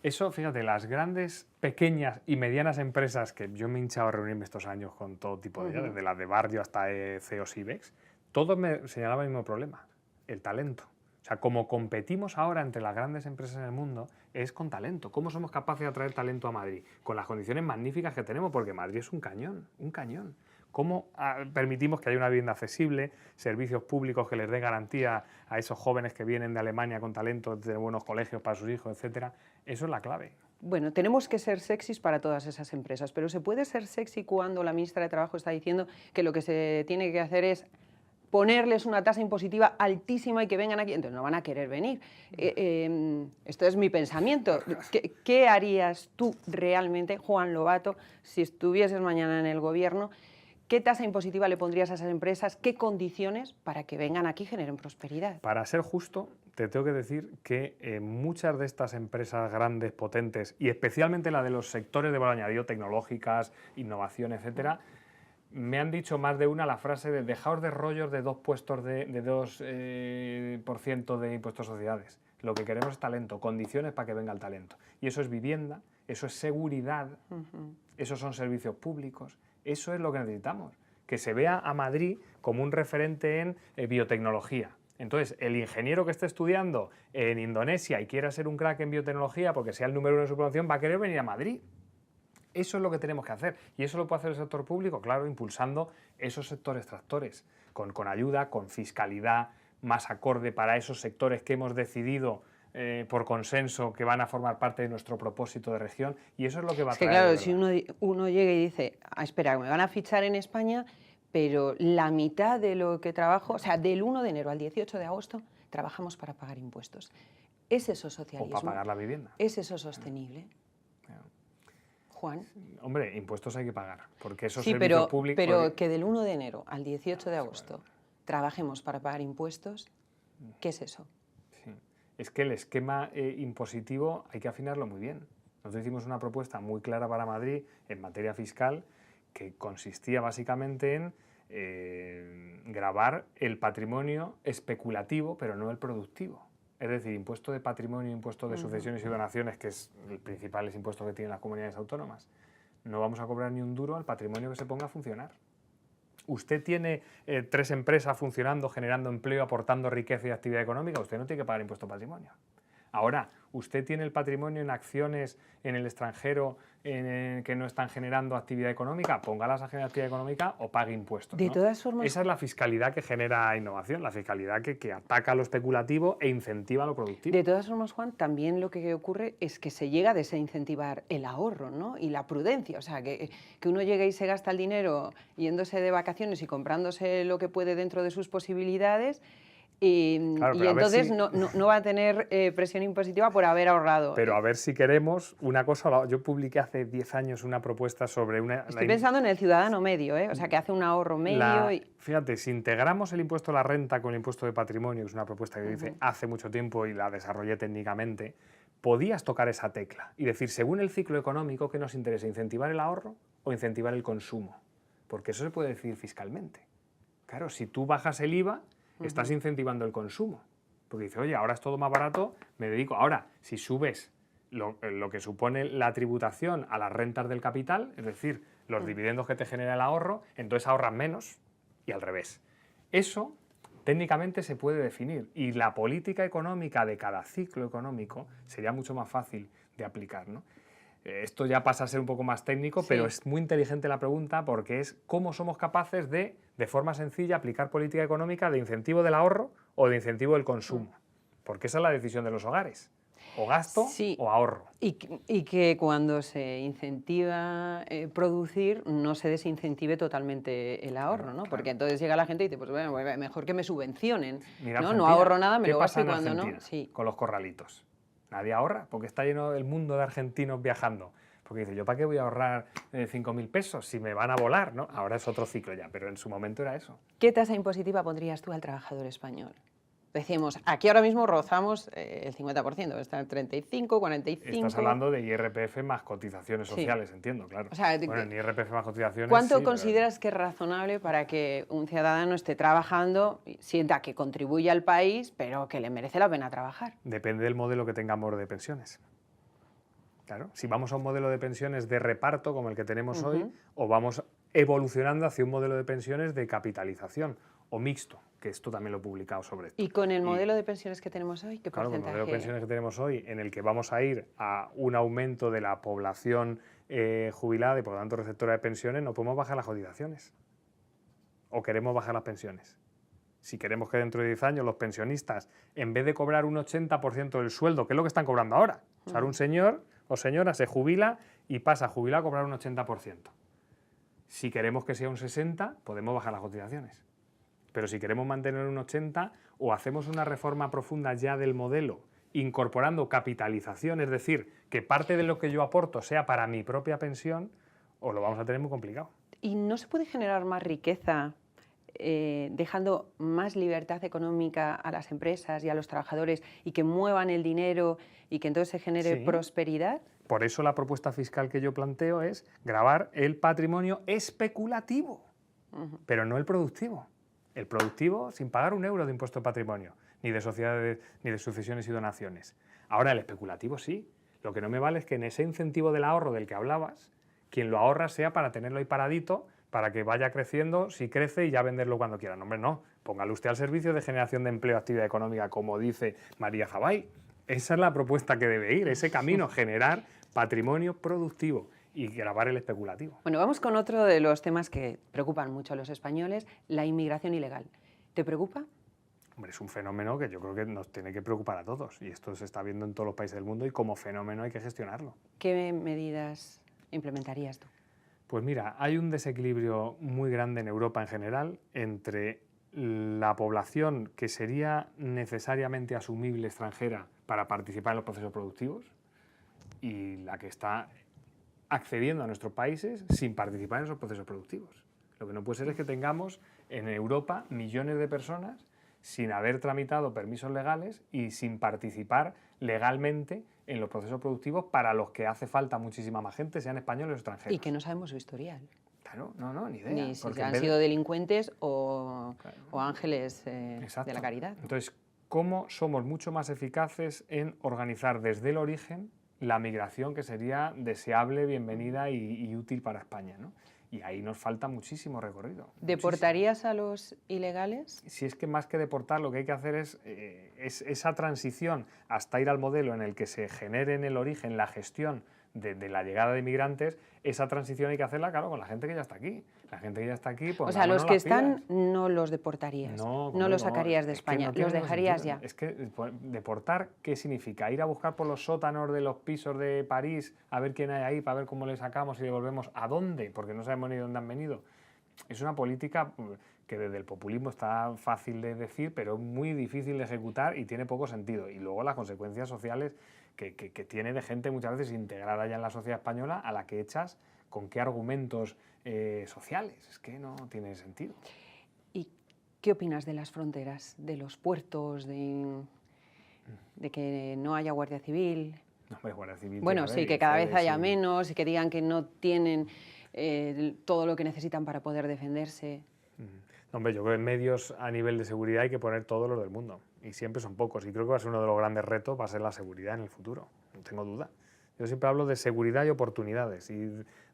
Eso, fíjate, las grandes, pequeñas y medianas empresas que yo me he hinchado a reunirme estos años con todo tipo de ellas, desde las de barrio hasta CEOs IBEX, todos me señalaban el mismo problema, el talento. O sea, como competimos ahora entre las grandes empresas en el mundo, es con talento. ¿Cómo somos capaces de atraer talento a Madrid? Con las condiciones magníficas que tenemos, porque Madrid es un cañón, un cañón. ¿Cómo permitimos que haya una vivienda accesible, servicios públicos que les dé garantía a esos jóvenes que vienen de Alemania con talento, de buenos colegios para sus hijos, etcétera? Eso es la clave. Bueno, tenemos que ser sexys para todas esas empresas, pero ¿se puede ser sexy cuando la ministra de Trabajo está diciendo que lo que se tiene que hacer es ponerles una tasa impositiva altísima y que vengan aquí? Entonces no van a querer venir. Esto es mi pensamiento. ¿Qué harías tú realmente, Juan Lobato, si estuvieses mañana en el gobierno? ¿Qué tasa impositiva le pondrías a esas empresas? ¿Qué condiciones para que vengan aquí y generen prosperidad? Para ser justo, te tengo que decir que muchas de estas empresas grandes, potentes, y especialmente la de los sectores de valor añadido, tecnológicas, innovación, etcétera, me han dicho más de una la frase de dejaos de rollos de 2% de impuestos a sociedades. Lo que queremos es talento, condiciones para que venga el talento. Y eso es vivienda, eso es seguridad, esos son servicios públicos, eso es lo que necesitamos. Que se vea a Madrid como un referente en biotecnología. Entonces, el ingeniero que esté estudiando en Indonesia y quiera ser un crack en biotecnología porque sea el número 1 de su promoción, va a querer venir a Madrid. Eso es lo que tenemos que hacer. ¿Y eso lo puede hacer el sector público? Claro, impulsando esos sectores tractores, con ayuda, con fiscalidad más acorde para esos sectores que hemos decidido por consenso que van a formar parte de nuestro propósito de región. Y eso es lo que va a traer. Claro, si uno llega y dice, espera, me van a fichar en España, pero la mitad de lo que trabajo, o sea, del 1 de enero al 18 de agosto, trabajamos para pagar impuestos. ¿Es eso socialismo? O para pagar la vivienda. ¿Es eso sostenible? Juan. Hombre, impuestos hay que pagar, porque esos sí, servicios públicos... pero que del 1 de enero al 18 de agosto trabajemos para pagar impuestos, ¿qué es eso? Sí. Es que el esquema impositivo hay que afinarlo muy bien. Nosotros hicimos una propuesta muy clara para Madrid en materia fiscal que consistía básicamente en gravar el patrimonio especulativo, pero no el productivo. Es decir, impuesto de patrimonio, impuesto de sucesiones y donaciones, que es el principal impuesto que tienen las comunidades autónomas. No vamos a cobrar ni un duro al patrimonio que se ponga a funcionar. Usted tiene 3 empresas funcionando, generando empleo, aportando riqueza y actividad económica, usted no tiene que pagar impuesto de patrimonio. Ahora, usted tiene el patrimonio en acciones en el extranjero que no están generando actividad económica, póngalas a generar actividad económica o pague impuestos. De todas formas, esa es la fiscalidad que genera innovación, la fiscalidad que ataca lo especulativo e incentiva lo productivo. De todas formas, Juan, también lo que ocurre es que se llega a desincentivar el ahorro, ¿no? Y la prudencia, o sea, que uno llega y se gasta el dinero yéndose de vacaciones y comprándose lo que puede dentro de sus posibilidades. Claro, y entonces si... no va a tener presión impositiva por haber ahorrado. Pero a ver si queremos una cosa. Yo publiqué hace 10 años una propuesta sobre una... Estoy pensando en el ciudadano medio, o sea, que hace un ahorro medio. Fíjate, si integramos el impuesto a la renta con el impuesto de patrimonio, que es una propuesta que hice hace mucho tiempo y la desarrollé técnicamente, podías tocar esa tecla y decir, según el ciclo económico, ¿qué nos interesa? ¿Incentivar el ahorro o incentivar el consumo? Porque eso se puede decidir fiscalmente. Claro, si tú bajas el IVA... estás incentivando el consumo, porque dices, oye, ahora es todo más barato, me dedico. Ahora, si subes lo que supone la tributación a las rentas del capital, es decir, los dividendos que te genera el ahorro, entonces ahorras menos y al revés. Eso técnicamente se puede definir y la política económica de cada ciclo económico sería mucho más fácil de aplicar, ¿no? Esto ya pasa a ser un poco más técnico, sí. Pero es muy inteligente la pregunta porque es cómo somos capaces de forma sencilla, aplicar política económica de incentivo del ahorro o de incentivo del consumo. Porque esa es la decisión de los hogares. O gasto o ahorro. Y que cuando se incentiva producir, no se desincentive totalmente el ahorro, ¿no? Claro. Porque entonces llega la gente y dice, pues bueno, mejor que me subvencionen. Mira, ¿no? No ahorro nada, me lo gasto y cuando no. Sí. Con los corralitos. Nadie ahorra, porque está lleno el mundo de argentinos viajando. Porque dice, ¿yo para qué voy a ahorrar 5.000 pesos si me van a volar? ¿No? Ahora es otro ciclo ya, pero en su momento era eso. ¿Qué tasa impositiva pondrías tú al trabajador español? Decimos, aquí ahora mismo rozamos el 50%, está en 35, 45... Estás hablando de IRPF más cotizaciones sociales, sí. Entiendo, claro. O sea, bueno, en IRPF más cotizaciones... ¿Cuánto sí, consideras que es razonable para que un ciudadano esté trabajando, sienta que contribuye al país, pero que le merece la pena trabajar? Depende del modelo que tengamos de pensiones. Claro, si vamos a un modelo de pensiones de reparto como el que tenemos hoy, o vamos evolucionando hacia un modelo de pensiones de capitalización o mixto, que esto también lo he publicado sobre esto. ¿Y con el modelo de pensiones que tenemos hoy, qué claro, porcentaje? Con el modelo de pensiones que tenemos hoy, en el que vamos a ir a un aumento de la población jubilada y por lo tanto receptora de pensiones, no podemos bajar las cotizaciones. ¿O queremos bajar las pensiones? Si queremos que dentro de 10 años los pensionistas, en vez de cobrar un 80% del sueldo, que es lo que están cobrando ahora, o sea, un señor o señora se jubila y pasa a jubilar a cobrar un 80%. Si queremos que sea un 60%, podemos bajar las cotizaciones. Pero si queremos mantener un 80%, o hacemos una reforma profunda ya del modelo, incorporando capitalización, es decir, que parte de lo que yo aporto sea para mi propia pensión, o lo vamos a tener muy complicado. ¿Y no se puede generar más riqueza dejando más libertad económica a las empresas y a los trabajadores y que muevan el dinero y que entonces se genere prosperidad? Por eso la propuesta fiscal que yo planteo es gravar el patrimonio especulativo, pero no el productivo. El productivo sin pagar un euro de impuesto de patrimonio, ni de sociedades, ni de sucesiones y donaciones. Ahora el especulativo sí. Lo que no me vale es que en ese incentivo del ahorro del que hablabas, quien lo ahorra sea para tenerlo ahí paradito, para que vaya creciendo, si crece, y ya venderlo cuando quiera. No, hombre, no. Póngalo usted al servicio de generación de empleo, actividad económica, como dice María Zabay. Esa es la propuesta que debe ir, ese camino, generar patrimonio productivo y grabar el especulativo. Bueno, vamos con otro de los temas que preocupan mucho a los españoles, la inmigración ilegal. ¿Te preocupa? Hombre, es un fenómeno que yo creo que nos tiene que preocupar a todos, y esto se está viendo en todos los países del mundo, y como fenómeno hay que gestionarlo. ¿Qué medidas implementarías tú? Pues mira, hay un desequilibrio muy grande en Europa en general entre la población que sería necesariamente asumible extranjera para participar en los procesos productivos y la que está accediendo a nuestros países sin participar en esos procesos productivos. Lo que no puede ser es que tengamos en Europa millones de personas sin haber tramitado permisos legales y sin participar legalmente en los procesos productivos para los que hace falta muchísima más gente, sean españoles o extranjeros. Y que no sabemos su historial. Claro, no, ni idea. Ni si han sido delincuentes o ángeles de la caridad. Entonces, ¿cómo somos mucho más eficaces en organizar desde el origen la migración que sería deseable, bienvenida y útil para España, ¿no? Y ahí nos falta muchísimo recorrido. ¿Deportarías a los ilegales? Si es que más que deportar, lo que hay que hacer es esa transición hasta ir al modelo en el que se genere en el origen la gestión de la llegada de inmigrantes. Esa transición hay que hacerla, claro, con la gente que ya está aquí. La gente que ya está aquí, pues... O sea, los que están no los deportarías, no los sacarías de España, los dejarías ya. Es que deportar, ¿qué significa? Ir a buscar por los sótanos de los pisos de París a ver quién hay ahí, para ver cómo le sacamos y devolvemos. ¿A dónde? Porque no sabemos ni dónde han venido. Es una política que desde el populismo está fácil de decir, pero muy difícil de ejecutar y tiene poco sentido. Y luego las consecuencias sociales que tiene de gente muchas veces integrada ya en la sociedad española, a la que echas con qué argumentos sociales. Es que no tiene sentido. ¿Y qué opinas de las fronteras, de los puertos, de que no haya Guardia Civil? No, hombre, Guardia Civil. Bueno, sí, que cada vez haya menos y que digan que no tienen todo lo que necesitan para poder defenderse. Hombre, yo creo que en medios a nivel de seguridad hay que poner todos los del mundo, y siempre son pocos, y creo que va a ser uno de los grandes retos, va a ser la seguridad en el futuro, no tengo duda. Yo siempre hablo de seguridad y oportunidades, y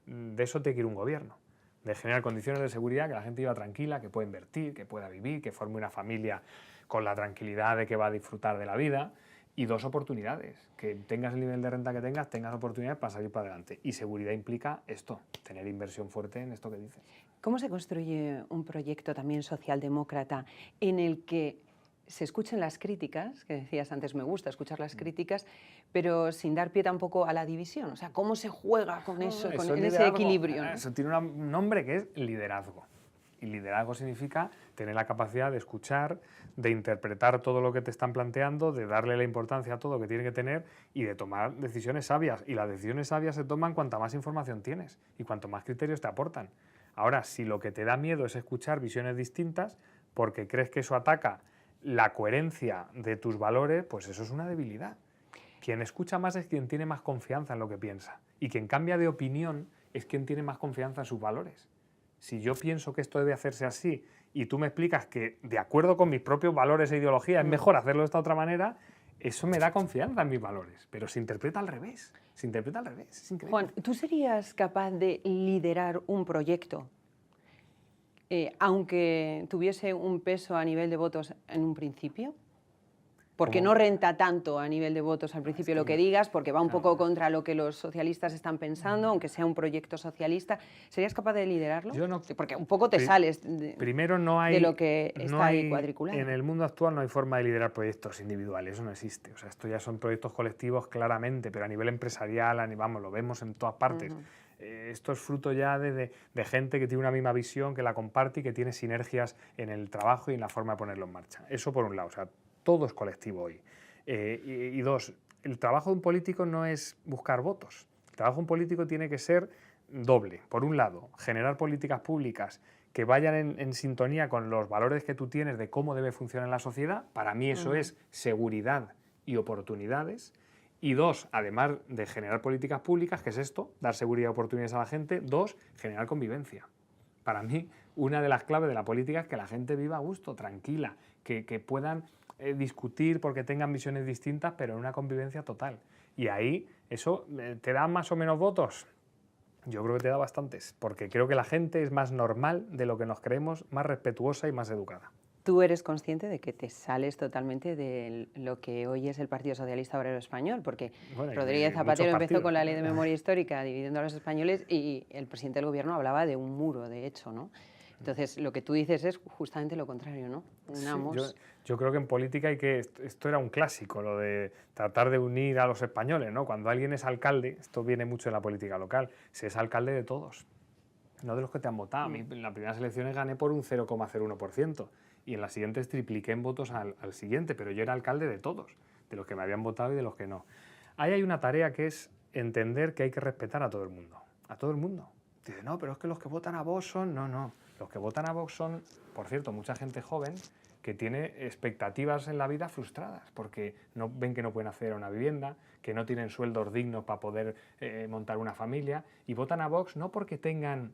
de eso tiene que ir un gobierno, de generar condiciones de seguridad, que la gente viva tranquila, que pueda invertir, que pueda vivir, que forme una familia con la tranquilidad de que va a disfrutar de la vida. Y dos, oportunidades, que tengas el nivel de renta que tengas oportunidades para salir para adelante. Y seguridad implica esto, tener inversión fuerte en esto que dices. ¿Cómo se construye un proyecto también socialdemócrata en el que se escuchen las críticas, que decías antes, me gusta escuchar las críticas, pero sin dar pie tampoco a la división? O sea, ¿cómo se juega con eso, en ese equilibrio, ¿no? Eso tiene un nombre que es liderazgo. Y liderazgo significa tener la capacidad de escuchar, de interpretar todo lo que te están planteando, de darle la importancia a todo lo que tiene que tener y de tomar decisiones sabias. Y las decisiones sabias se toman cuanta más información tienes y cuanto más criterios te aportan. Ahora, si lo que te da miedo es escuchar visiones distintas porque crees que eso ataca la coherencia de tus valores, pues eso es una debilidad. Quien escucha más es quien tiene más confianza en lo que piensa. Y quien cambia de opinión es quien tiene más confianza en sus valores. Si yo pienso que esto debe hacerse así y tú me explicas que, de acuerdo con mis propios valores e ideología, es mejor hacerlo de esta otra manera, eso me da confianza en mis valores, pero se interpreta al revés. Se interpreta al revés, es increíble. Juan, ¿tú serías capaz de liderar un proyecto, aunque tuviese un peso a nivel de votos en un principio? Porque ¿Cómo? no renta tanto a nivel de votos al principio lo que digas, porque va un Claro. poco contra lo que los socialistas están pensando, aunque sea un proyecto socialista. ¿Serías capaz de liderarlo? Yo no. Sí, porque un poco te sales Primero, no hay, de lo que no está ahí hay- cuadriculado. en el mundo actual no hay forma de liderar proyectos individuales, eso no existe. O sea, esto ya son proyectos colectivos claramente, pero a nivel empresarial, vamos, lo vemos en todas partes. Esto es fruto ya de gente que tiene una misma visión, que la comparte y que tiene sinergias en el trabajo y en la forma de ponerlo en marcha. Eso por un lado, o sea, todo es colectivo hoy. Y dos, el trabajo de un político no es buscar votos. El trabajo de un político tiene que ser doble. Por un lado, generar políticas públicas que vayan en sintonía con los valores que tú tienes de cómo debe funcionar la sociedad. Para mí eso es seguridad y oportunidades. Y dos, además de generar políticas públicas, ¿qué es esto? Dar seguridad y oportunidades a la gente. Dos, generar convivencia. Para mí, una de las claves de la política es que la gente viva a gusto, tranquila, que puedan discutir porque tengan visiones distintas, pero en una convivencia total. Y ahí, ¿eso te da más o menos votos? Yo creo que te da bastantes, porque creo que la gente es más normal de lo que nos creemos, más respetuosa y más educada. ¿Tú eres consciente de que te sales totalmente de lo que hoy es el Partido Socialista Obrero Español? Porque Bueno, Rodríguez muchos Zapatero empezó partidos. con la Ley de Memoria Histórica dividiendo a los españoles y el presidente del gobierno hablaba de un muro, de hecho, ¿no? Entonces, lo que tú dices es justamente lo contrario, ¿no? Unamos. Sí, yo creo que en política esto era un clásico, lo de tratar de unir a los españoles, ¿no? Cuando alguien es alcalde, esto viene mucho en la política local, se es alcalde de todos, no de los que te han votado. A mí en las primeras elecciones gané por un 0,01% y en las siguientes tripliqué en votos al siguiente, pero yo era alcalde de todos, de los que me habían votado y de los que no. Ahí hay una tarea que es entender que hay que respetar a todo el mundo, a todo el mundo. Dice, no, pero es que los que votan a Vox son... No. Los que votan a Vox son, por cierto, mucha gente joven que tiene expectativas en la vida frustradas porque no, ven que no pueden acceder a una vivienda, que no tienen sueldos dignos para poder montar una familia y votan a Vox no porque tengan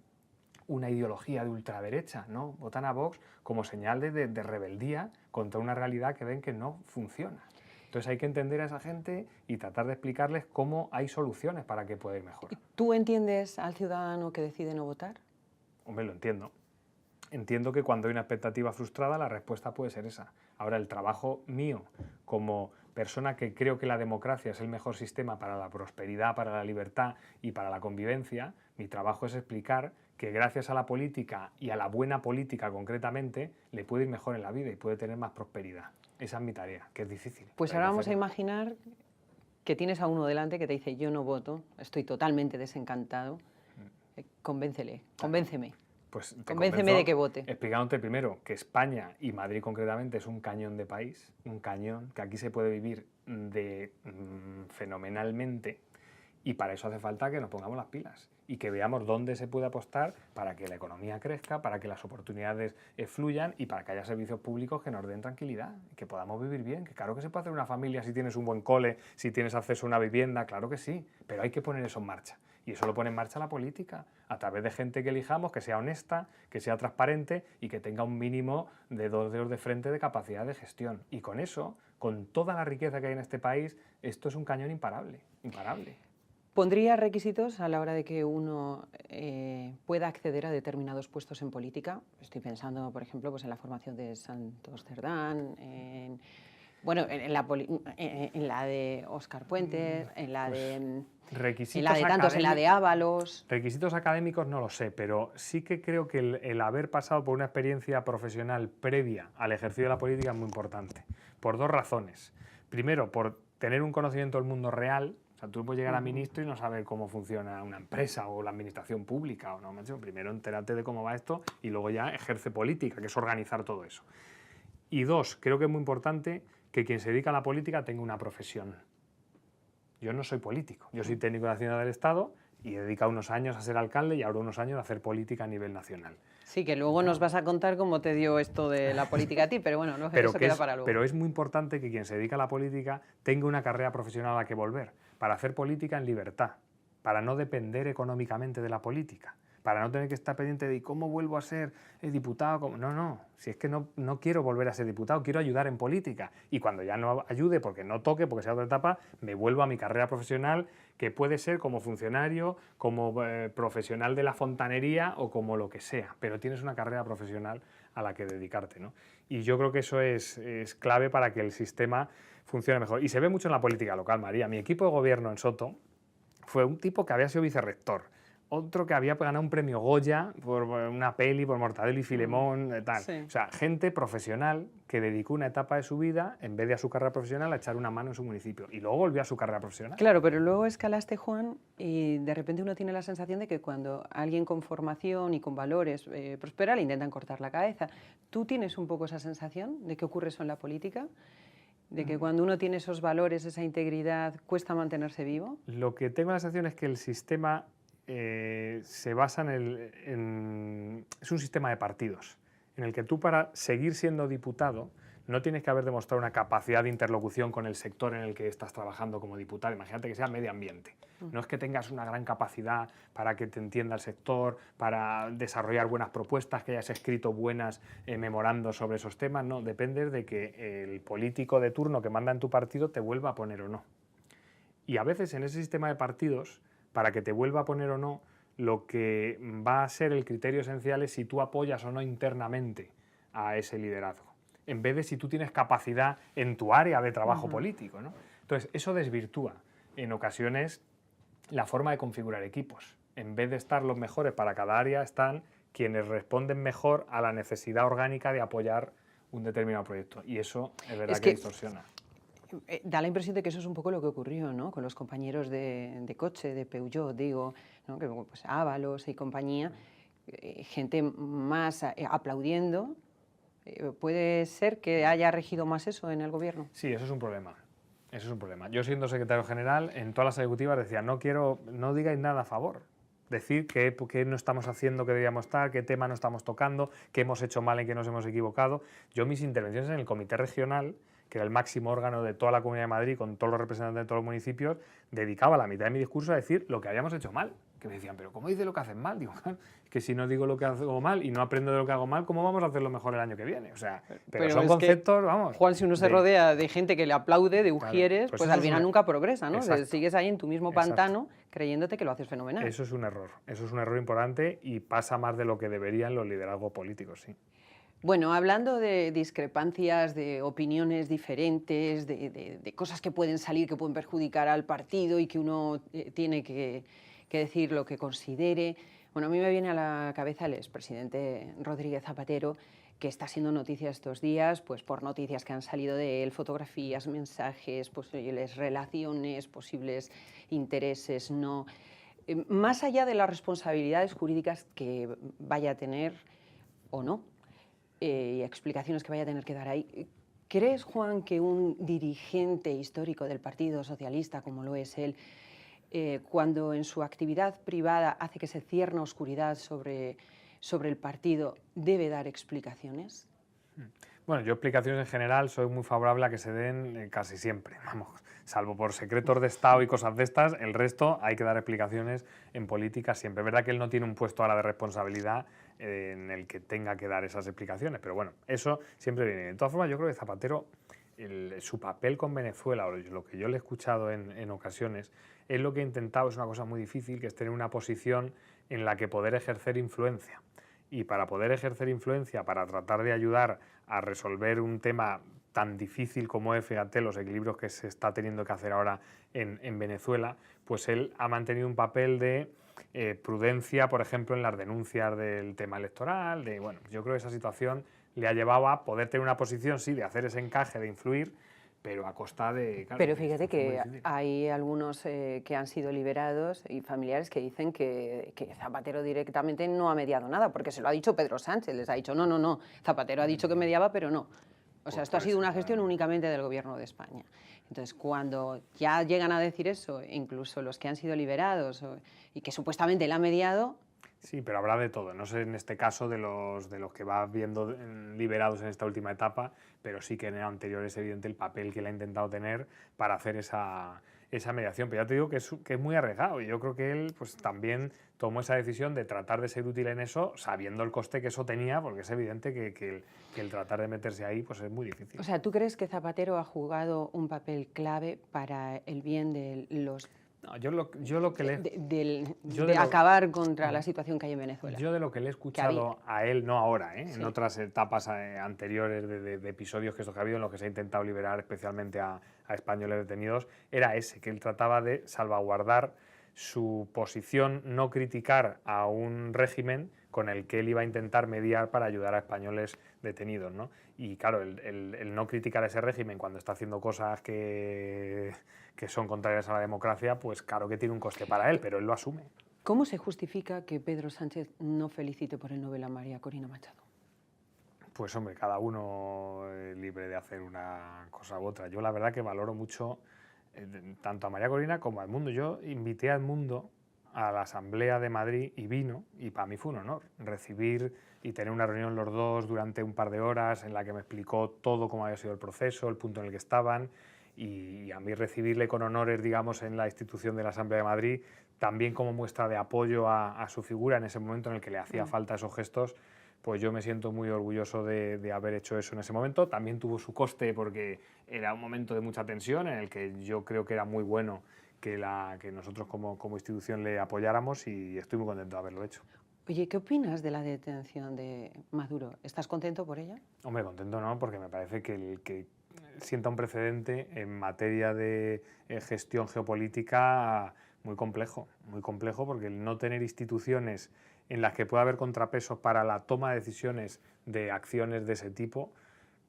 una ideología de ultraderecha, no, votan a Vox como señal de rebeldía contra una realidad que ven que no funciona. Entonces hay que entender a esa gente y tratar de explicarles cómo hay soluciones para que pueda ir mejor. ¿Tú entiendes al ciudadano que decide no votar? Hombre, lo entiendo. Entiendo que cuando hay una expectativa frustrada la respuesta puede ser esa. Ahora, el trabajo mío como persona que creo que la democracia es el mejor sistema para la prosperidad, para la libertad y para la convivencia, mi trabajo es explicar que gracias a la política y a la buena política concretamente le puede ir mejor en la vida y puede tener más prosperidad. Esa es mi tarea, que es difícil. Pues ahora vamos a imaginar que tienes a uno delante que te dice yo no voto, estoy totalmente desencantado. Convéncele, convénceme. Pues convénceme de que vote. Explicándote primero que España y Madrid concretamente es un cañón de país, un cañón, que aquí se puede vivir fenomenalmente y para eso hace falta que nos pongamos las pilas y que veamos dónde se puede apostar para que la economía crezca, para que las oportunidades fluyan y para que haya servicios públicos que nos den tranquilidad, que podamos vivir bien, que claro que se puede hacer una familia si tienes un buen cole, si tienes acceso a una vivienda, claro que sí, pero hay que poner eso en marcha. Y eso lo pone en marcha la política, a través de gente que elijamos, que sea honesta, que sea transparente y que tenga un mínimo de 2 dedos de frente de capacidad de gestión. Y con eso, con toda la riqueza que hay en este país, esto es un cañón imparable, imparable. ¿Pondría requisitos a la hora de que uno pueda acceder a determinados puestos en política? Estoy pensando, por ejemplo, pues en la formación de Santos Cerdán, en la de Óscar Puente, en la de tantos, en la de Ábalos. Requisitos académicos no lo sé, pero sí que creo que el haber pasado por una experiencia profesional previa al ejercicio de la política es muy importante, por 2 razones. Primero, por tener un conocimiento del mundo real. O sea, tú puedes llegar a ministro y no saber cómo funciona una empresa o la administración pública. O no, macho. Primero entérate de cómo va esto y luego ya ejerce política, que es organizar todo eso. Y 2, creo que es muy importante que quien se dedica a la política tenga una profesión. Yo no soy político, yo soy técnico de Hacienda del Estado y he dedicado unos años a ser alcalde y ahora unos años a hacer política a nivel nacional. Sí, que luego nos vas a contar cómo te dio esto de la política a ti, pero bueno, no, eso queda para luego. Pero es muy importante que quien se dedica a la política tenga una carrera profesional a la que volver, para hacer política en libertad, para no depender económicamente de la política, para no tener que estar pendiente de cómo vuelvo a ser diputado. No, si es que no quiero volver a ser diputado, quiero ayudar en política. Y cuando ya no ayude, porque no toque, porque sea otra etapa, me vuelvo a mi carrera profesional, que puede ser como funcionario, como profesional de la fontanería o como lo que sea, pero tienes una carrera profesional a la que dedicarte, ¿no? Y yo creo que eso es clave para que el sistema funcione mejor. Y se ve mucho en la política local, María. Mi equipo de gobierno en Soto fue un tipo que había sido vicerrector, otro que había ganado un premio Goya por una peli, por Mortadelo y Filemón, tal. Sí. O sea, gente profesional que dedicó una etapa de su vida, en vez de a su carrera profesional, a echar una mano en su municipio. Y luego volvió a su carrera profesional. Claro, pero luego escalaste, Juan, y de repente uno tiene la sensación de que cuando alguien con formación y con valores prospera, le intentan cortar la cabeza. ¿Tú tienes un poco esa sensación de que ocurre eso en la política? ¿De que cuando uno tiene esos valores, esa integridad, cuesta mantenerse vivo? Lo que tengo la sensación es que el sistema se basa es un sistema de partidos, en el que tú, para seguir siendo diputado, no tienes que haber demostrado una capacidad de interlocución con el sector en el que estás trabajando como diputado. Imagínate que sea medio ambiente. No es que tengas una gran capacidad para que te entienda el sector, para desarrollar buenas propuestas, que hayas escrito buenas memorandos sobre esos temas. No, depende de que el político de turno que manda en tu partido te vuelva a poner o no. Y a veces en ese sistema de partidos, para que te vuelva a poner o no, lo que va a ser el criterio esencial es si tú apoyas o no internamente a ese liderazgo, en vez de si tú tienes capacidad en tu área de trabajo político, ¿no? Entonces, eso desvirtúa en ocasiones la forma de configurar equipos. En vez de estar los mejores para cada área, están quienes responden mejor a la necesidad orgánica de apoyar un determinado proyecto. Y eso es verdad que distorsiona. Da la impresión de que eso es un poco lo que ocurrió, ¿no?, con los compañeros de coche, de Peugeot, digo, ¿no?, que pues Ábalos y compañía, gente más aplaudiendo. ¿Puede ser que haya regido más eso en el gobierno? Sí, eso es un problema. Eso es un problema. Yo, siendo secretario general, en todas las ejecutivas decía, no digáis nada a favor. Decir qué no estamos haciendo, qué deberíamos estar, qué tema no estamos tocando, qué hemos hecho mal, en qué nos hemos equivocado. Yo, mis intervenciones en el comité regional, que era el máximo órgano de toda la Comunidad de Madrid, con todos los representantes de todos los municipios, dedicaba la mitad de mi discurso a decir lo que habíamos hecho mal. Que me decían, pero ¿cómo dices lo que haces mal? Digo, es que si no digo lo que hago mal y no aprendo de lo que hago mal, ¿cómo vamos a hacerlo mejor el año que viene? O sea, pero son conceptos, vamos... Juan, si uno se rodea de gente que le aplaude, de ujieres, claro, pues al final nunca progresa, ¿no? Exacto. Sigues ahí en tu mismo pantano creyéndote que lo haces fenomenal. Eso es un error importante y pasa más de lo que deberían los liderazgos políticos, sí. Bueno, hablando de discrepancias, de opiniones diferentes, de cosas que pueden salir, que pueden perjudicar al partido y que uno tiene que decir lo que considere. Bueno, a mí me viene a la cabeza el expresidente Rodríguez Zapatero, que está siendo noticia estos días, pues por noticias que han salido de él, fotografías, mensajes, posibles relaciones, posibles intereses, no. Más allá de las responsabilidades jurídicas que vaya a tener o no, y explicaciones que vaya a tener que dar ahí, ¿crees, Juan, que un dirigente histórico del Partido Socialista, como lo es él, cuando en su actividad privada hace que se cierne oscuridad sobre el partido, debe dar explicaciones? Bueno, yo explicaciones en general soy muy favorable a que se den casi siempre, vamos, salvo por secretos de Estado y cosas de estas, el resto hay que dar explicaciones en política siempre. Es verdad que él no tiene un puesto ahora de responsabilidad en el que tenga que dar esas explicaciones, pero bueno, eso siempre viene. De todas formas, yo creo que Zapatero, su papel con Venezuela, o lo que yo le he escuchado en ocasiones, es lo que ha intentado, es una cosa muy difícil, que es tener una posición en la que poder ejercer influencia. Y para poder ejercer influencia, para tratar de ayudar a resolver un tema tan difícil como es, fíjate, los equilibrios que se está teniendo que hacer ahora en Venezuela, pues él ha mantenido un papel de prudencia, por ejemplo, en las denuncias del tema electoral. Bueno, yo creo que esa situación le ha llevado a poder tener una posición, sí, de hacer ese encaje, de influir, pero a costa de... Claro, pero fíjate que hay algunos que han sido liberados y familiares que dicen que Zapatero directamente no ha mediado nada, porque se lo ha dicho Pedro Sánchez, les ha dicho no, Zapatero ha dicho que mediaba, pero no. O sea, esto ha sido una gestión únicamente del Gobierno de España. Entonces, cuando ya llegan a decir eso, incluso los que han sido liberados y que supuestamente él ha mediado... Sí, pero habrá de todo. No sé en este caso de los que va viendo liberados en esta última etapa, pero sí que en el anterior es evidente el papel que él ha intentado tener para hacer esa esa mediación. Pero ya te digo que es muy arriesgado y yo creo que él pues también tomó esa decisión de tratar de ser útil en eso, sabiendo el coste que eso tenía, porque es evidente que el tratar de meterse ahí pues es muy difícil. O sea, ¿tú crees que Zapatero ha jugado un papel clave para el bien de los... No, yo lo que le... de acabar contra la situación que hay en Venezuela? Yo de lo que le he escuchado a él, no ahora, en otras etapas anteriores de episodios que ha habido en los que se ha intentado liberar especialmente a españoles detenidos, era ese, que él trataba de salvaguardar su posición, no criticar a un régimen con el que él iba a intentar mediar para ayudar a españoles detenidos, ¿no? Y claro, el no criticar a ese régimen cuando está haciendo cosas que son contrarias a la democracia, pues claro que tiene un coste para él, pero él lo asume. ¿Cómo se justifica que Pedro Sánchez no felicite por el Nobel a María Corina Machado? Pues hombre, cada uno es libre de hacer una cosa u otra. Yo la verdad que valoro mucho tanto a María Corina como a Edmundo. Yo invité a Edmundo a la Asamblea de Madrid y vino, y para mí fue un honor recibir y tener una reunión los dos durante un par de horas en la que me explicó todo cómo había sido el proceso, el punto en el que estaban, y a mí recibirle con honores, digamos, en la institución de la Asamblea de Madrid, también como muestra de apoyo a su figura en ese momento en el que le hacía falta esos gestos, pues yo me siento muy orgulloso de haber hecho eso en ese momento. También tuvo su coste porque era un momento de mucha tensión en el que yo creo que era muy bueno que nosotros como institución le apoyáramos y estoy muy contento de haberlo hecho. Oye, ¿qué opinas de la detención de Maduro? ¿Estás contento por ella? Hombre, contento no, porque me parece que sienta un precedente en materia de gestión geopolítica muy complejo porque el no tener instituciones en las que pueda haber contrapesos para la toma de decisiones de acciones de ese tipo,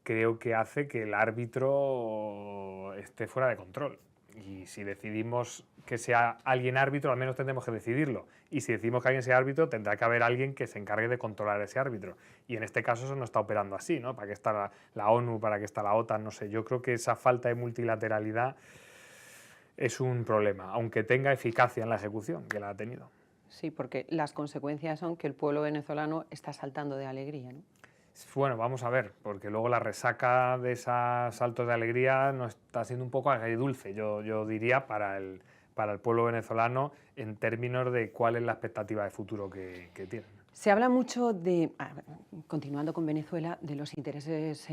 creo que hace que el árbitro esté fuera de control. Y si decidimos que sea alguien árbitro, al menos tendremos que decidirlo. Y si decimos que alguien sea árbitro, tendrá que haber alguien que se encargue de controlar ese árbitro. Y en este caso eso no está operando así, ¿no? ¿Para qué está la ONU? ¿Para qué está la OTAN? No sé, yo creo que esa falta de multilateralidad es un problema, aunque tenga eficacia en la ejecución, que la ha tenido. Sí, porque las consecuencias son que el pueblo venezolano está saltando de alegría, ¿no? Bueno, vamos a ver, porque luego la resaca de esos saltos de alegría no está siendo un poco agridulce, yo diría, para el pueblo venezolano en términos de cuál es la expectativa de futuro que tienen. Se habla mucho de, continuando con Venezuela, de los intereses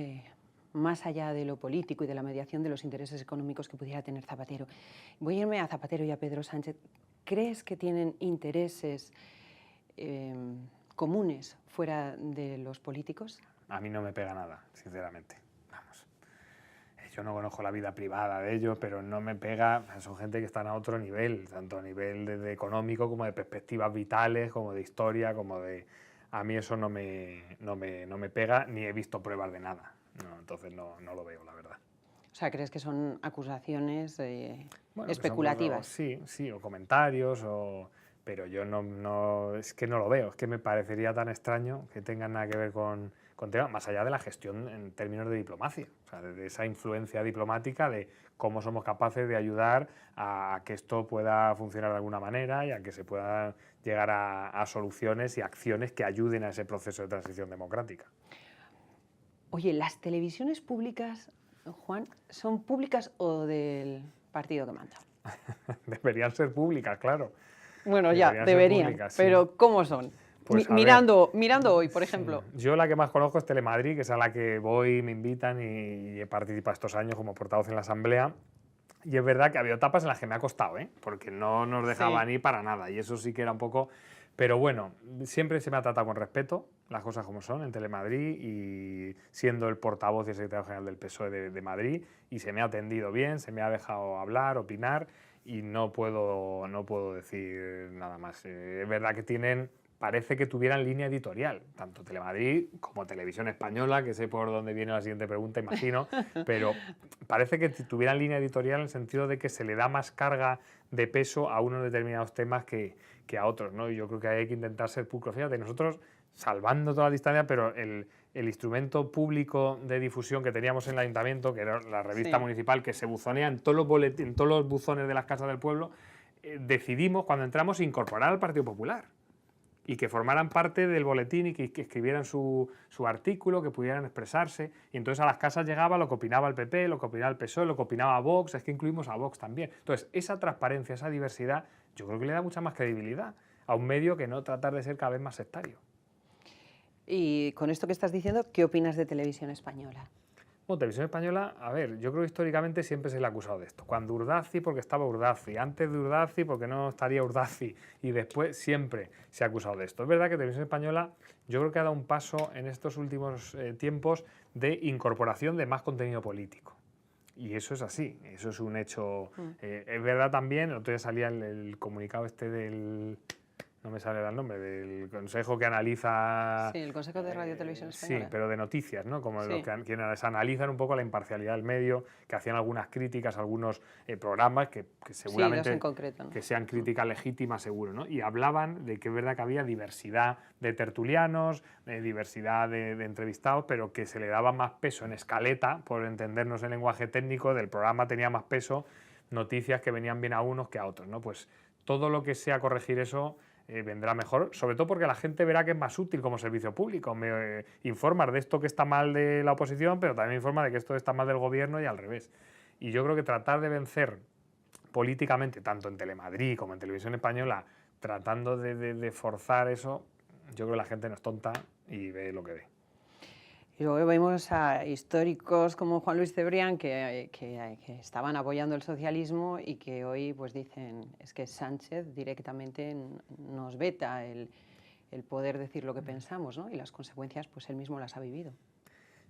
más allá de lo político y de la mediación de los intereses económicos que pudiera tener Zapatero. Voy a irme a Zapatero y a Pedro Sánchez. ¿Crees que tienen intereses comunes fuera de los políticos? A mí no me pega nada, sinceramente. Vamos. Yo no conozco la vida privada de ellos, pero no me pega. Son gente que están a otro nivel, tanto a nivel de económico como de perspectivas vitales, como de historia, como de... A mí eso no me pega, ni he visto pruebas de nada. No, entonces no lo veo, la verdad. O sea, ¿crees que son acusaciones especulativas? Sí, o comentarios, pero yo es que no lo veo. Es que me parecería tan extraño que tengan nada que ver con temas, más allá de la gestión en términos de diplomacia, o sea, de esa influencia diplomática de cómo somos capaces de ayudar a que esto pueda funcionar de alguna manera y a que se pueda llegar a soluciones y acciones que ayuden a ese proceso de transición democrática. Oye, ¿las televisiones públicas, Juan, son públicas o del partido que manda? Deberían ser públicas, claro. Bueno, deberían, públicas, pero sí. ¿Cómo son? Pues mirando hoy, por ejemplo. Sí. Yo la que más conozco es Telemadrid, que es a la que voy, me invitan y he participado estos años como portavoz en la Asamblea. Y es verdad que ha habido etapas en las que me ha costado, porque no nos dejaban ir para nada. Y eso sí que era un poco... Pero bueno, siempre se me ha tratado con respeto, las cosas como son, en Telemadrid, y siendo el portavoz y el secretario general del PSOE de Madrid, y se me ha atendido bien, se me ha dejado hablar, opinar, y no puedo decir nada más. Es verdad que parece que tuvieran línea editorial, tanto Telemadrid como Televisión Española, que sé por dónde viene la siguiente pregunta, imagino, pero parece que tuvieran línea editorial en el sentido de que se le da más carga de peso a unos determinados temas que a otros, ¿no? Y yo creo que hay que intentar ser pulcros. Fíjate, nosotros, salvando toda la distancia, pero el instrumento público de difusión que teníamos en el ayuntamiento, que era la revista municipal, que se buzonea en todos los buzones de las casas del pueblo, decidimos, cuando entramos, incorporar al Partido Popular. y que formaran parte del boletín y que escribieran su artículo, que pudieran expresarse. Y entonces a las casas llegaba lo que opinaba el PP, lo que opinaba el PSOE, lo que opinaba Vox, es que incluimos a Vox también. Entonces, esa transparencia, esa diversidad, yo creo que le da mucha más credibilidad a un medio que no tratar de ser cada vez más sectario. Y con esto que estás diciendo, ¿qué opinas de Televisión Española? Bueno, Televisión Española, a ver, yo creo que históricamente siempre se le ha acusado de esto. Cuando Urdazi, porque estaba Urdazi, antes de Urdazi, porque no estaría Urdazi, y después siempre se ha acusado de esto. Es verdad que Televisión Española yo creo que ha dado un paso en estos últimos tiempos de incorporación de más contenido político. Y eso es así, eso es un hecho. Es verdad también, el otro día salía el comunicado este del... No me sale el nombre, del consejo que analiza... Sí, el Consejo de Radio Televisión Española. Sí, pero de noticias, ¿no? Como Sí. los quienes analizan un poco la imparcialidad del medio, que hacían algunas críticas a algunos programas que seguramente... Sí, dos en concreto, ¿no? Que sean críticas legítimas, seguro, ¿no? Y hablaban de que es verdad que había diversidad de tertulianos, diversidad de entrevistados, pero que se le daba más peso en escaleta, por entendernos el lenguaje técnico, del programa tenía más peso noticias que venían bien a unos que a otros, ¿no? Pues todo lo que sea corregir eso... vendrá mejor, sobre todo porque la gente verá que es más útil como servicio público, informar de esto que está mal de la oposición, pero también informar de que esto está mal del gobierno y al revés. Y yo creo que tratar de vencer políticamente, tanto en Telemadrid como en Televisión Española, tratando de forzar eso, yo creo que la gente no es tonta y ve lo que ve. Y luego vemos a históricos como Juan Luis Cebrián que estaban apoyando el socialismo y que hoy pues dicen es que Sánchez directamente nos veta el poder decir lo que pensamos, ¿no? Y las consecuencias pues él mismo las ha vivido.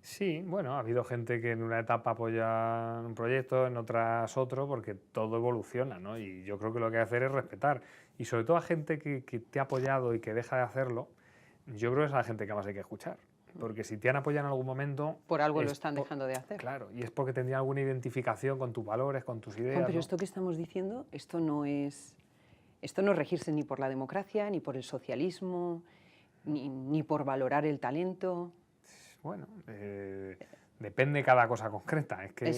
Sí, bueno, ha habido gente que en una etapa apoya un proyecto, en otras otro, porque todo evoluciona, ¿no? Y yo creo que lo que hay que hacer es respetar. Y sobre todo a gente que te ha apoyado y que deja de hacerlo, yo creo que es a la gente que más hay que escuchar. Porque si te han apoyado en algún momento... Por algo lo están dejando de hacer. Claro, y es porque tendrían alguna identificación con tus valores, con tus ideas. Juan, pero ¿no? esto que estamos diciendo, esto no es regirse ni por la democracia, ni por el socialismo, ni por valorar el talento. Bueno, depende de cada cosa concreta. Es que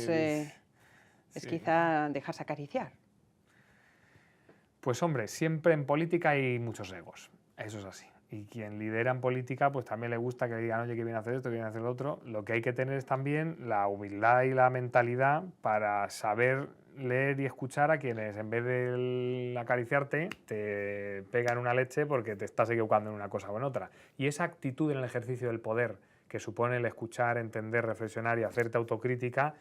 es quizá dejarse acariciar. Pues hombre, siempre en política hay muchos egos, eso es así. Y quien lidera en política, pues también le gusta que le digan, oye, que viene a hacer esto, que viene a hacer lo otro. Lo que hay que tener es también la humildad y la mentalidad para saber leer y escuchar a quienes, en vez de acariciarte, te pegan una leche porque te estás equivocando en una cosa o en otra. Y esa actitud en el ejercicio del poder, que supone el escuchar, entender, reflexionar y hacerte autocrítica,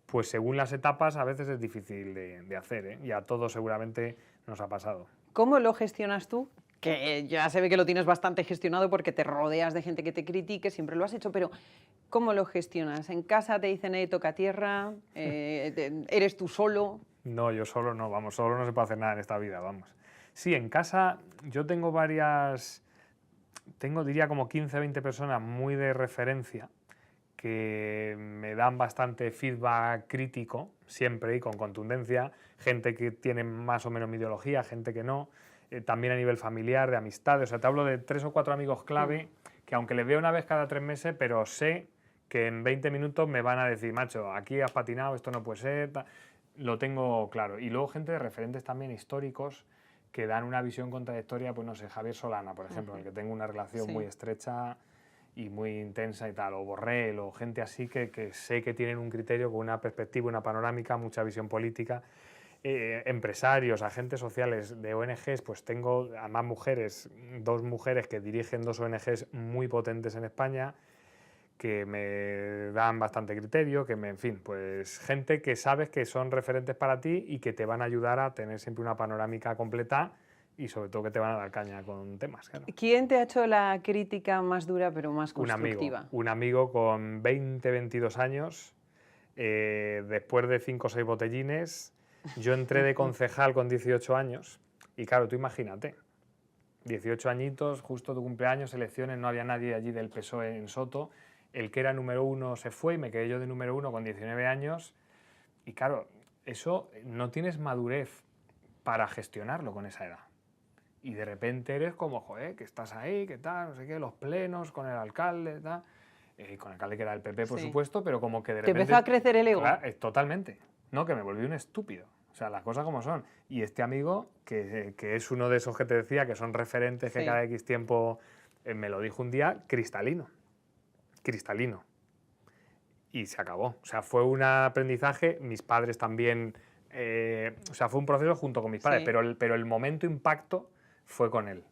pues según las etapas a veces es difícil de hacer, ¿eh? Y a todos seguramente nos ha pasado. ¿Cómo lo gestionas tú? Que ya se ve que lo tienes bastante gestionado porque te rodeas de gente que te critique, siempre lo has hecho, pero ¿cómo lo gestionas? ¿En casa te dicen, toca tierra? ¿Eres tú solo? No, yo solo no, vamos, solo no se puede hacer nada en esta vida, vamos. Sí, en casa yo tengo diría como 15 o 20 personas muy de referencia que me dan bastante feedback crítico, siempre y con contundencia, gente que tiene más o menos mi ideología, gente que no, también a nivel familiar, de amistades, o sea, te hablo de 3 o 4 amigos clave que aunque les veo una vez cada 3 meses, pero sé que en 20 minutos me van a decir, macho, aquí has patinado, esto no puede ser, lo tengo claro. Y luego gente de referentes también históricos que dan una visión contradictoria, pues no sé, Javier Solana, por ejemplo, con el que tengo una relación muy estrecha y muy intensa y tal, o Borrell, o gente así que sé que tienen un criterio con una perspectiva, una panorámica, mucha visión política. Empresarios, agentes sociales de ONGs, pues tengo además mujeres, 2 mujeres que dirigen 2 ONGs muy potentes en España, que me dan bastante criterio, en fin, pues gente que sabes que son referentes para ti y que te van a ayudar a tener siempre una panorámica completa y sobre todo que te van a dar caña con temas. Claro. ¿Quién te ha hecho la crítica más dura pero más constructiva? Un amigo con 20, 22 años, después de 5 o 6 botellines, yo entré de concejal con 18 años y claro, tú imagínate, 18 añitos, justo tu cumpleaños, elecciones, no había nadie allí del PSOE en Soto, el que era número 1 se fue y me quedé yo de número 1 con 19 años y claro, eso no tienes madurez para gestionarlo con esa edad. Y de repente eres como, joder, que estás ahí, que tal, no sé qué, los plenos con el alcalde, tal, con el alcalde que era del PP, por supuesto, pero como que de repente... ¿Te empezó a crecer el ego? Claro, totalmente. No, que me volví un estúpido. O sea, las cosas como son. Y este amigo, que es uno de esos que te decía, que son referentes que cada X tiempo me lo dijo un día, cristalino. Cristalino. Y se acabó. O sea, fue un aprendizaje, mis padres también, o sea, fue un proceso junto con mis padres, pero el momento impacto fue con él.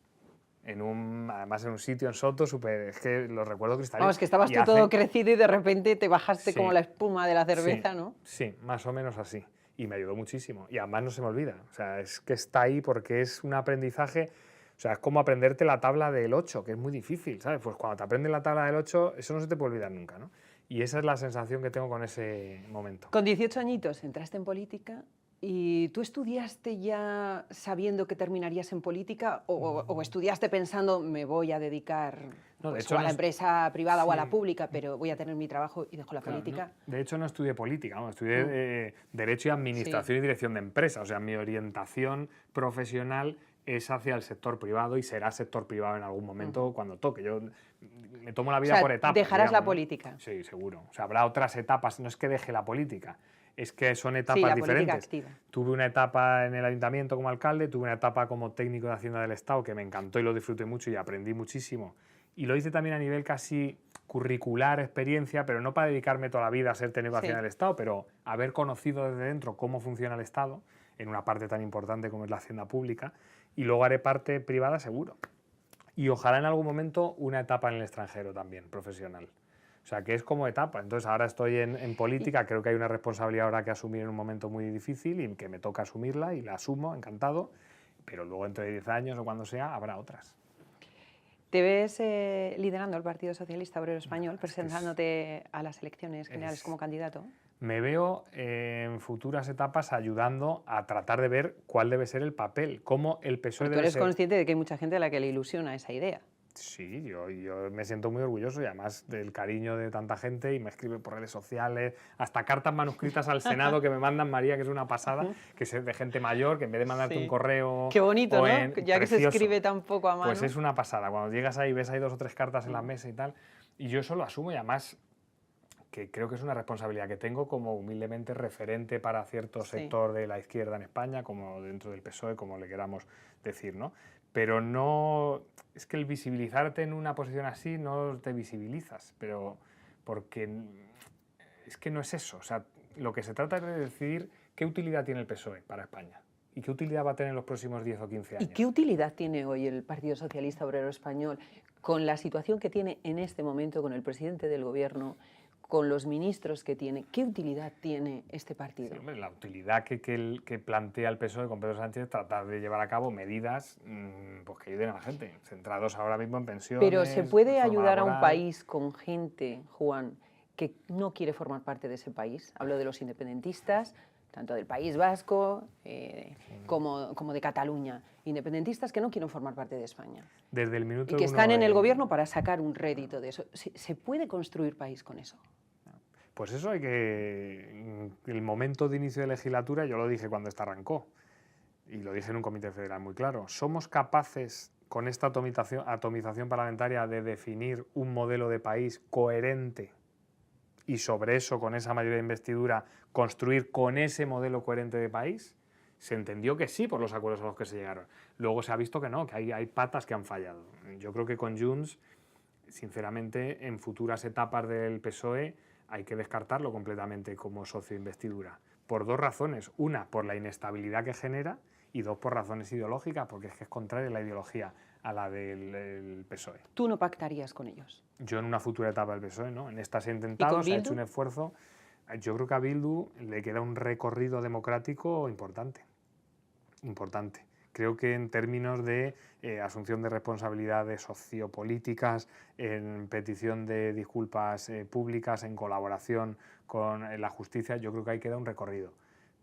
Además en un sitio en Soto, es que lo recuerdo cristalino. Vamos, que estabas tú todo crecido y de repente te bajaste como la espuma de la cerveza, sí, ¿no? Sí, más o menos así. Y me ayudó muchísimo. Y además no se me olvida. O sea, es que está ahí porque es un aprendizaje. O sea, es como aprenderte la tabla del 8, que es muy difícil, ¿sabes? Pues cuando te aprendes la tabla del 8, eso no se te puede olvidar nunca, ¿no? Y esa es la sensación que tengo con ese momento. Con 18 añitos entraste en política. ¿Y tú estudiaste ya sabiendo que terminarías en política o estudiaste pensando me voy a dedicar o a la empresa privada o a la pública, pero voy a tener mi trabajo y dejo la política? No. De hecho, no estudié política, ¿no? Estudié Derecho y Administración y Dirección de Empresas. O sea, mi orientación profesional es hacia el sector privado y será sector privado en algún momento cuando toque. Yo me tomo la vida por etapas. ¿Dejarás la política? Sí, seguro. O sea, habrá otras etapas. No es que deje la política. Es que son etapas diferentes. Tuve una etapa en el ayuntamiento como alcalde, tuve una etapa como técnico de Hacienda del Estado que me encantó y lo disfruté mucho y aprendí muchísimo. Y lo hice también a nivel casi curricular, experiencia, pero no para dedicarme toda la vida a ser técnico de Hacienda del Estado, pero haber conocido desde dentro cómo funciona el Estado en una parte tan importante como es la Hacienda Pública, y luego haré parte privada seguro. Y ojalá en algún momento una etapa en el extranjero también, profesional. O sea, que es como etapa. Entonces, ahora estoy en política, creo que hay una responsabilidad ahora que asumir en un momento muy difícil y que me toca asumirla y la asumo, encantado, pero luego entre 10 años o cuando sea, habrá otras. ¿Te ves liderando el Partido Socialista Obrero Español, presentándote a las elecciones generales como candidato? Me veo en futuras etapas ayudando a tratar de ver cuál debe ser el papel, cómo el PSOE debe ser. Tú eres consciente de que hay mucha gente a la que le ilusiona esa idea. Sí, yo me siento muy orgulloso y además del cariño de tanta gente y me escriben por redes sociales, hasta cartas manuscritas al Senado que me mandan, María, que es una pasada, que es de gente mayor, que en vez de mandarte un correo... Qué bonito, ¿no? Ya que se escribe tan poco a mano. Pues es una pasada, cuando llegas ahí ves ahí 2 o 3 cartas en la mesa y tal, y yo eso lo asumo y además que creo que es una responsabilidad que tengo como humildemente referente para cierto sector de la izquierda en España, como dentro del PSOE, como le queramos decir, ¿no? Pero no, es que el visibilizarte en una posición así no te visibilizas, pero porque es que no es eso. O sea, lo que se trata es de decidir qué utilidad tiene el PSOE para España y qué utilidad va a tener en los próximos 10 o 15 años. ¿Y qué utilidad tiene hoy el Partido Socialista Obrero Español con la situación que tiene en este momento con el presidente del Gobierno, con los ministros que tiene? ¿Qué utilidad tiene este partido? Sí, hombre, la utilidad que plantea el PSOE con Pedro Sánchez es tratar de llevar a cabo medidas pues, que ayuden a la gente, centrados ahora mismo en pensiones. Pero ¿se puede ayudar a un país con gente, Juan, que no quiere formar parte de ese país? Hablo de los independentistas, tanto del País Vasco como de Cataluña. Independentistas que no quieren formar parte de España. Desde el minuto y que están en el gobierno para sacar un rédito de eso. ¿Se puede construir país con eso? Pues eso hay que... El momento de inicio de legislatura, yo lo dije cuando esta arrancó, y lo dije en un comité federal muy claro, ¿somos capaces con esta atomización parlamentaria de definir un modelo de país coherente y sobre eso, con esa mayoría de investidura, construir con ese modelo coherente de país? Se entendió que sí por los acuerdos a los que se llegaron. Luego se ha visto que no, que hay patas que han fallado. Yo creo que con Junts, sinceramente, en futuras etapas del PSOE hay que descartarlo completamente como socio de investidura. Por 2 razones. Una, por la inestabilidad que genera, y 2, por razones ideológicas, porque es que es contraria la ideología a la del PSOE. ¿Tú no pactarías con ellos? Yo en una futura etapa del PSOE, ¿no? En esta se ha intentado, se ha hecho un esfuerzo. Yo creo que a Bildu le queda un recorrido democrático importante. Importante. Creo que en términos de asunción de responsabilidades sociopolíticas, en petición de disculpas públicas, en colaboración con la justicia, yo creo que ahí queda un recorrido.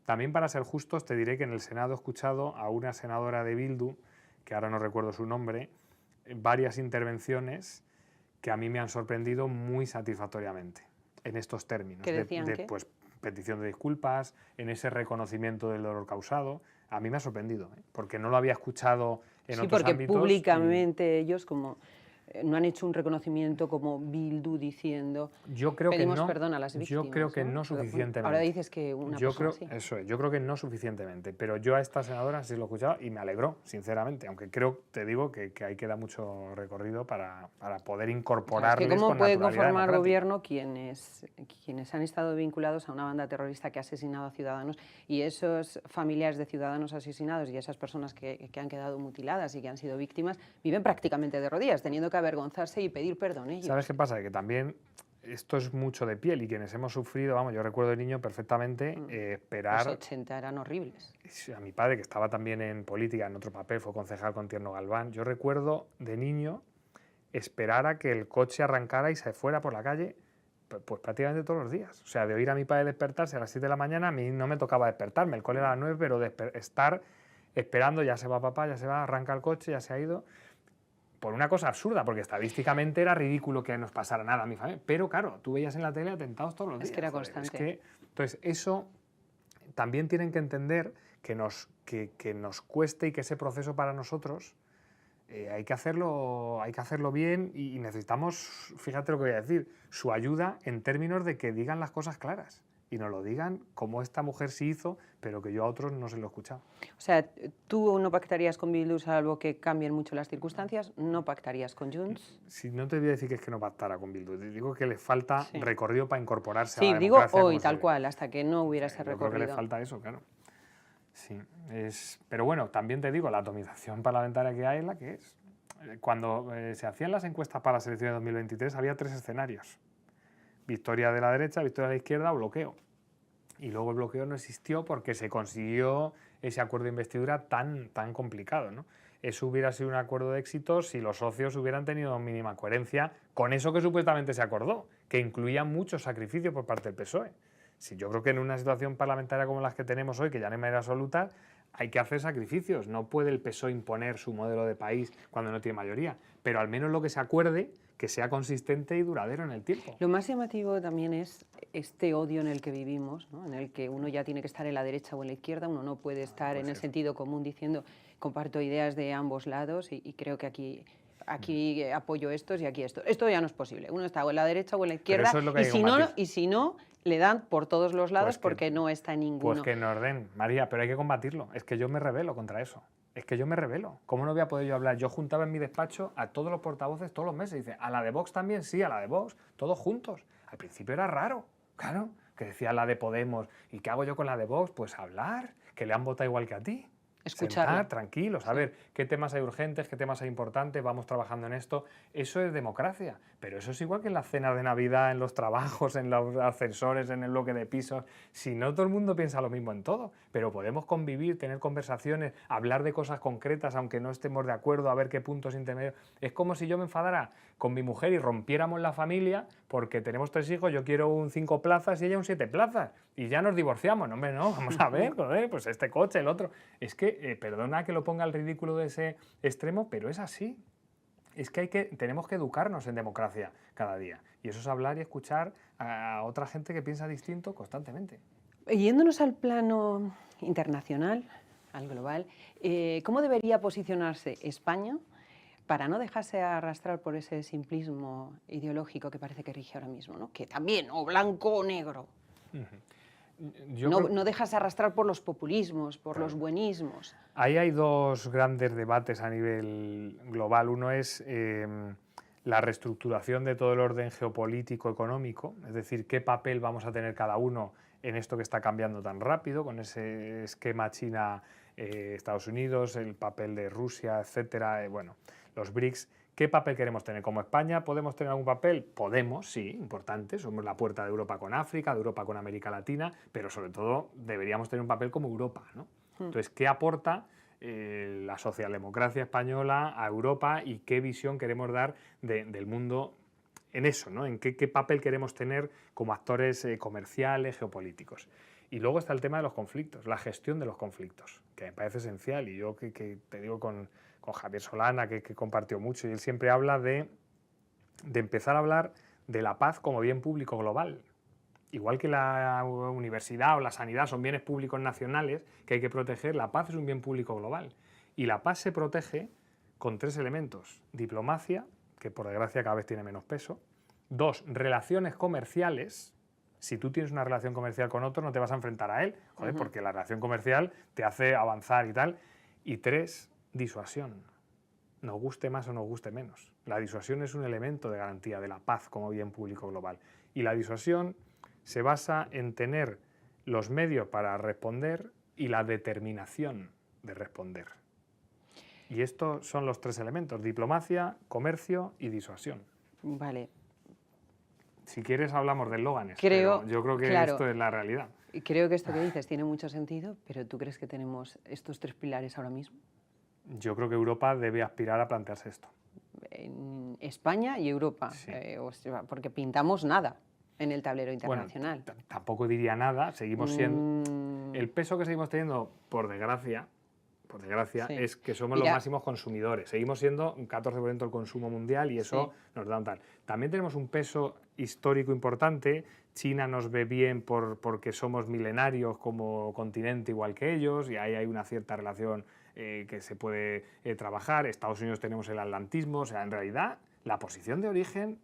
También, para ser justos, te diré que en el Senado he escuchado a una senadora de Bildu, que ahora no recuerdo su nombre, varias intervenciones que a mí me han sorprendido muy satisfactoriamente en estos términos. ¿Qué decían? Pues, petición de disculpas, en ese reconocimiento del dolor causado. A mí me ha sorprendido, porque no lo había escuchado en otros ámbitos. Sí, porque públicamente ellos, como no han hecho un reconocimiento como Bildu diciendo yo creo pedimos que no, perdón a las víctimas. yo creo que no suficientemente. Ahora dices que una persona sí. Eso es, yo creo que no suficientemente, pero yo a esta senadora sí lo he escuchado y me alegró, sinceramente, aunque te digo que ahí queda mucho recorrido para poder incorporarles ¿cómo con puede naturalidad conformar democrática. gobierno quienes han estado vinculados a una banda terrorista que ha asesinado a ciudadanos, y esos familiares de ciudadanos asesinados y esas personas que han quedado mutiladas y que han sido víctimas viven prácticamente de rodillas, teniendo que avergonzarse y pedir perdón ellos? ¿Sabes qué pasa? Que también esto es mucho de piel y quienes hemos sufrido, vamos, yo recuerdo de niño perfectamente esperar... Los 80 eran horribles. A mi padre, que estaba también en política, en otro papel, fue concejal con Tierno Galván, yo recuerdo de niño esperar a que el coche arrancara y se fuera por la calle pues prácticamente todos los días. O sea, de oír a mi padre despertarse a las 7 de la mañana, a mí no me tocaba despertarme, el cole era a las 9, pero de estar esperando, ya se va papá, ya se va, arranca el coche, ya se ha ido... Por una cosa absurda, porque estadísticamente era ridículo que nos pasara nada a mi familia. Pero claro, tú veías en la tele atentados todos los días. Es que era constante. Entonces, eso también tienen que entender que nos cueste y que ese proceso para nosotros hay que hacerlo bien y necesitamos, fíjate lo que voy a decir, su ayuda en términos de que digan las cosas claras. Y nos lo digan como esta mujer sí hizo, pero que yo a otros no se lo he escuchado. O sea, tú no pactarías con Bildu salvo que cambien mucho las circunstancias, no pactarías con Junts. Sí, no te voy a decir que es que no pactara con Bildu, te digo que le falta recorrido para incorporarse a la democracia. Sí, digo hoy, tal cual, hasta que no hubiera ese recorrido. Yo creo que le falta eso, claro. Sí, pero bueno, también te digo, la atomización parlamentaria que hay es la que es. Cuando se hacían las encuestas para las elecciones de 2023 había 3 escenarios. Victoria de la derecha, victoria de la izquierda o bloqueo. Y luego el bloqueo no existió porque se consiguió ese acuerdo de investidura tan complicado, ¿no? Eso hubiera sido un acuerdo de éxito si los socios hubieran tenido mínima coherencia con eso que supuestamente se acordó, que incluía muchos sacrificios por parte del PSOE. Si yo creo que en una situación parlamentaria como las que tenemos hoy, que ya no hay mayoría absoluta, hay que hacer sacrificios. No puede el PSOE imponer su modelo de país cuando no tiene mayoría, pero al menos lo que se acuerde que sea consistente y duradero en el tiempo. Lo más llamativo también es este odio en el que vivimos, ¿no? En el que uno ya tiene que estar en la derecha o en la izquierda, uno no puede estar en el sentido común diciendo comparto ideas de ambos lados y creo que aquí apoyo estos y aquí estos. Esto ya no es posible. Uno está o en la derecha o en la izquierda y si no, le dan por todos los lados porque no está en ninguno. Pues que nos den, María, pero hay que combatirlo. Es que yo me rebelo contra eso. Es que yo me rebelo. ¿Cómo no voy a poder yo hablar? Yo juntaba en mi despacho a todos los portavoces todos los meses. Dice, ¿a la de Vox también? Sí, a la de Vox. Todos juntos. Al principio era raro, claro, que decía la de Podemos. ¿Y qué hago yo con la de Vox? Pues hablar, que le han votado igual que a ti. Escuchar, tranquilos, a ver qué temas hay urgentes, qué temas hay importantes, vamos trabajando en esto. Eso es democracia, pero eso es igual que en las cenas de Navidad, en los trabajos, en los ascensores, en el bloque de pisos. Si no todo el mundo piensa lo mismo en todo, pero podemos convivir, tener conversaciones, hablar de cosas concretas, aunque no estemos de acuerdo, a ver qué puntos intermedios. Es como si yo me enfadara con mi mujer y rompiéramos la familia porque tenemos 3 hijos, yo quiero un 5 plazas y ella un 7 plazas, y ya nos divorciamos. No, hombre, no, vamos a ver, pues este coche, el otro. Es que perdona que lo ponga al ridículo de ese extremo, pero es así. Es que tenemos que educarnos en democracia cada día. Y eso es hablar y escuchar a otra gente que piensa distinto constantemente. Yéndonos al plano internacional, al global, ¿cómo debería posicionarse España para no dejarse arrastrar por ese simplismo ideológico que parece que rige ahora mismo, ¿no? Que también, o blanco o negro? No dejas arrastrar por los populismos, por los buenismos. Ahí hay 2 grandes debates a nivel global. Uno es la reestructuración de todo el orden geopolítico económico, es decir, qué papel vamos a tener cada uno en esto que está cambiando tan rápido, con ese esquema China-Estados Unidos, el papel de Rusia, etcétera, bueno, los BRICS. ¿Qué papel queremos tener? ¿Como España podemos tener algún papel? Podemos, sí, importante. Somos la puerta de Europa con África, de Europa con América Latina, pero sobre todo deberíamos tener un papel como Europa, ¿no? Entonces, ¿qué aporta la socialdemocracia española a Europa y qué visión queremos dar del mundo en eso, ¿no? En qué papel queremos tener como actores comerciales, geopolíticos? Y luego está el tema de los conflictos, la gestión de los conflictos, que me parece esencial. Y yo que te digo con Javier Solana, que compartió mucho, y él siempre habla de empezar a hablar de la paz como bien público global. Igual que la universidad o la sanidad son bienes públicos nacionales que hay que proteger, la paz es un bien público global. Y la paz se protege con 3 elementos: diplomacia, que por desgracia cada vez tiene menos peso. 2, relaciones comerciales. Si tú tienes una relación comercial con otro, no te vas a enfrentar a él, joder, porque la relación comercial te hace avanzar y tal. Y 3, disuasión. Nos guste más o nos guste menos. La disuasión es un elemento de garantía de la paz como bien público global. Y la disuasión se basa en tener los medios para responder y la determinación de responder. Y estos son los 3 elementos: diplomacia, comercio y disuasión. Vale. Si quieres hablamos de eslóganes, Creo, pero yo creo que claro, esto es la realidad. creo que esto que dices tiene mucho sentido, pero ¿tú crees que tenemos estos 3 pilares ahora mismo? Yo creo que Europa debe aspirar a plantearse esto. En España y Europa, Sí. o sea, porque pintamos nada en el tablero internacional. Bueno, tampoco diría nada, seguimos siendo... El peso que seguimos teniendo, por desgracia, Sí. es que somos Mira, los máximos consumidores. Seguimos siendo un 14% del consumo mundial y eso nos da un tal. También tenemos un peso histórico importante. China nos ve bien porque somos milenarios como continente igual que ellos y ahí hay una cierta relación que se puede trabajar. Estados Unidos tenemos el atlantismo. O sea, en realidad la posición de origen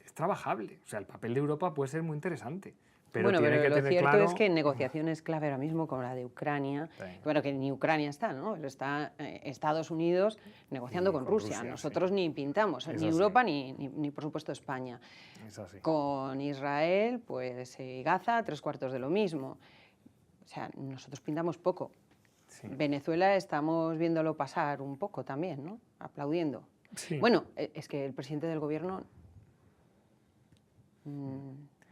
es trabajable. O sea, el papel de Europa puede ser muy interesante. Pero bueno, tiene pero que lo tener cierto claro... es que en negociaciones clave ahora mismo, como la de Ucrania, Sí. bueno, que ni Ucrania está, ¿no? Está Estados Unidos negociando con Rusia. Rusia, Nosotros sí. ni pintamos, Es ni así. Europa ni por supuesto España. Es así. Con Israel, pues Gaza, 3/4 de lo mismo. O sea, nosotros pintamos poco. Sí. Venezuela estamos viéndolo pasar un poco también, ¿no? Aplaudiendo. Sí. Bueno, es que el presidente del gobierno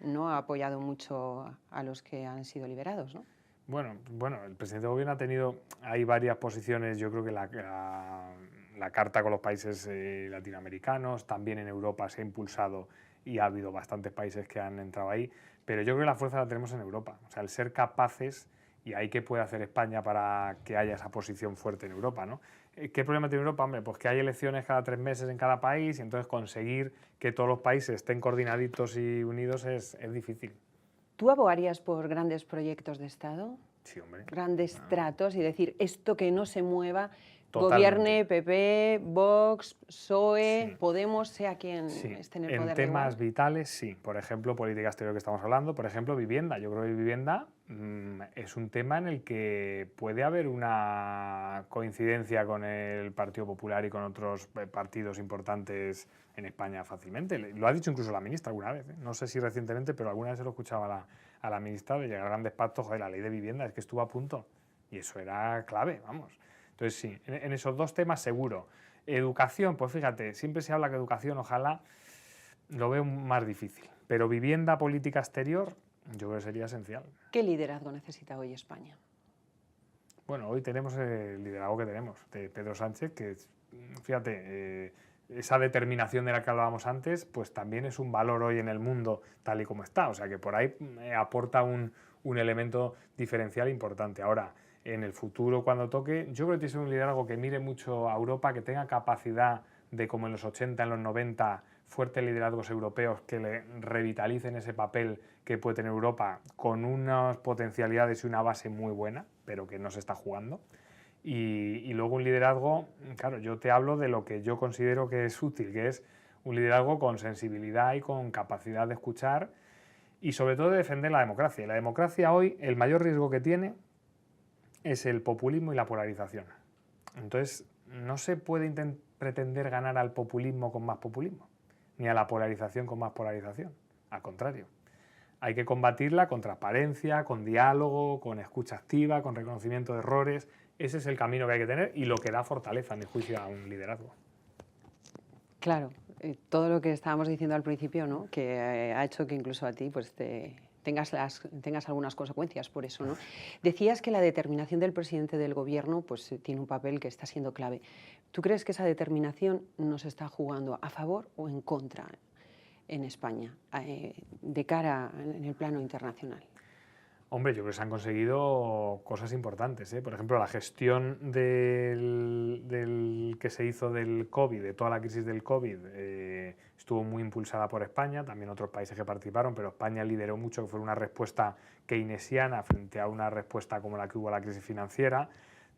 no ha apoyado mucho a los que han sido liberados, ¿no? Bueno, el presidente del gobierno ha tenido, hay varias posiciones, yo creo que la carta con los países latinoamericanos, también en Europa se ha impulsado y ha habido bastantes países que han entrado ahí, pero yo creo que la fuerza la tenemos en Europa, o sea, el ser capaces, y ahí qué puede hacer España para que haya esa posición fuerte en Europa, ¿no? ¿Qué problema tiene Europa? Hombre, pues que hay elecciones cada 3 meses en cada país y entonces conseguir que todos los países estén coordinaditos y unidos es difícil. ¿Tú abogarías por grandes proyectos de Estado? Sí, hombre. Grandes tratos y decir, esto que no se mueva, Totalmente. gobierne PP, Vox, PSOE, Sí. Podemos, sea quien Sí, esté en el en poder. temas vitales, sí. Por ejemplo, política exterior que estamos hablando, por ejemplo, vivienda. Yo creo que vivienda es un tema en el que puede haber una coincidencia con el Partido Popular y con otros partidos importantes en España fácilmente. Lo ha dicho incluso la ministra alguna vez, ¿eh? No sé si recientemente, pero alguna vez se lo escuchaba a la ministra de llegar a grandes pactos. Joder, la ley de vivienda es que estuvo a punto y eso era clave, vamos. Entonces sí, en esos 2 temas seguro. Educación, pues fíjate, siempre se habla que educación, ojalá, lo veo más difícil. Pero vivienda, política exterior, yo creo que sería esencial. ¿Qué liderazgo necesita hoy España? Bueno, hoy tenemos el liderazgo que tenemos, de Pedro Sánchez, que, fíjate, esa determinación de la que hablábamos antes, pues también es un valor hoy en el mundo tal y como está. O sea que por ahí aporta un elemento diferencial importante. Ahora, en el futuro, cuando toque, yo creo que tiene que ser un liderazgo que mire mucho a Europa, que tenga capacidad de, como en los 80, en los 90, fuertes liderazgos europeos que le revitalicen ese papel que puede tener Europa con unas potencialidades y una base muy buena, pero que no se está jugando. Y luego un liderazgo, claro, yo te hablo de lo que yo considero que es útil, que es un liderazgo con sensibilidad y con capacidad de escuchar y sobre todo de defender la democracia. Y la democracia hoy, el mayor riesgo que tiene es el populismo y la polarización. Entonces, no se puede pretender ganar al populismo con más populismo, ni a la polarización con más polarización. Al contrario, hay que combatirla con transparencia, con diálogo, con escucha activa, con reconocimiento de errores. Ese es el camino que hay que tener y lo que da fortaleza, en mi juicio, a un liderazgo. Claro, todo lo que estábamos diciendo al principio, ¿no? Que ha hecho que incluso a ti pues, tengas algunas consecuencias por eso, ¿no? Decías que la determinación del presidente del gobierno pues, tiene un papel que está siendo clave. ¿Tú crees que esa determinación nos está jugando a favor o en contra en España, de cara en el plano internacional? Hombre, yo creo que se han conseguido cosas importantes, ¿eh? Por ejemplo, la gestión del que se hizo del COVID, de toda la crisis del COVID, estuvo muy impulsada por España, también otros países que participaron, pero España lideró mucho, que fue una respuesta keynesiana frente a una respuesta como la que hubo a la crisis financiera.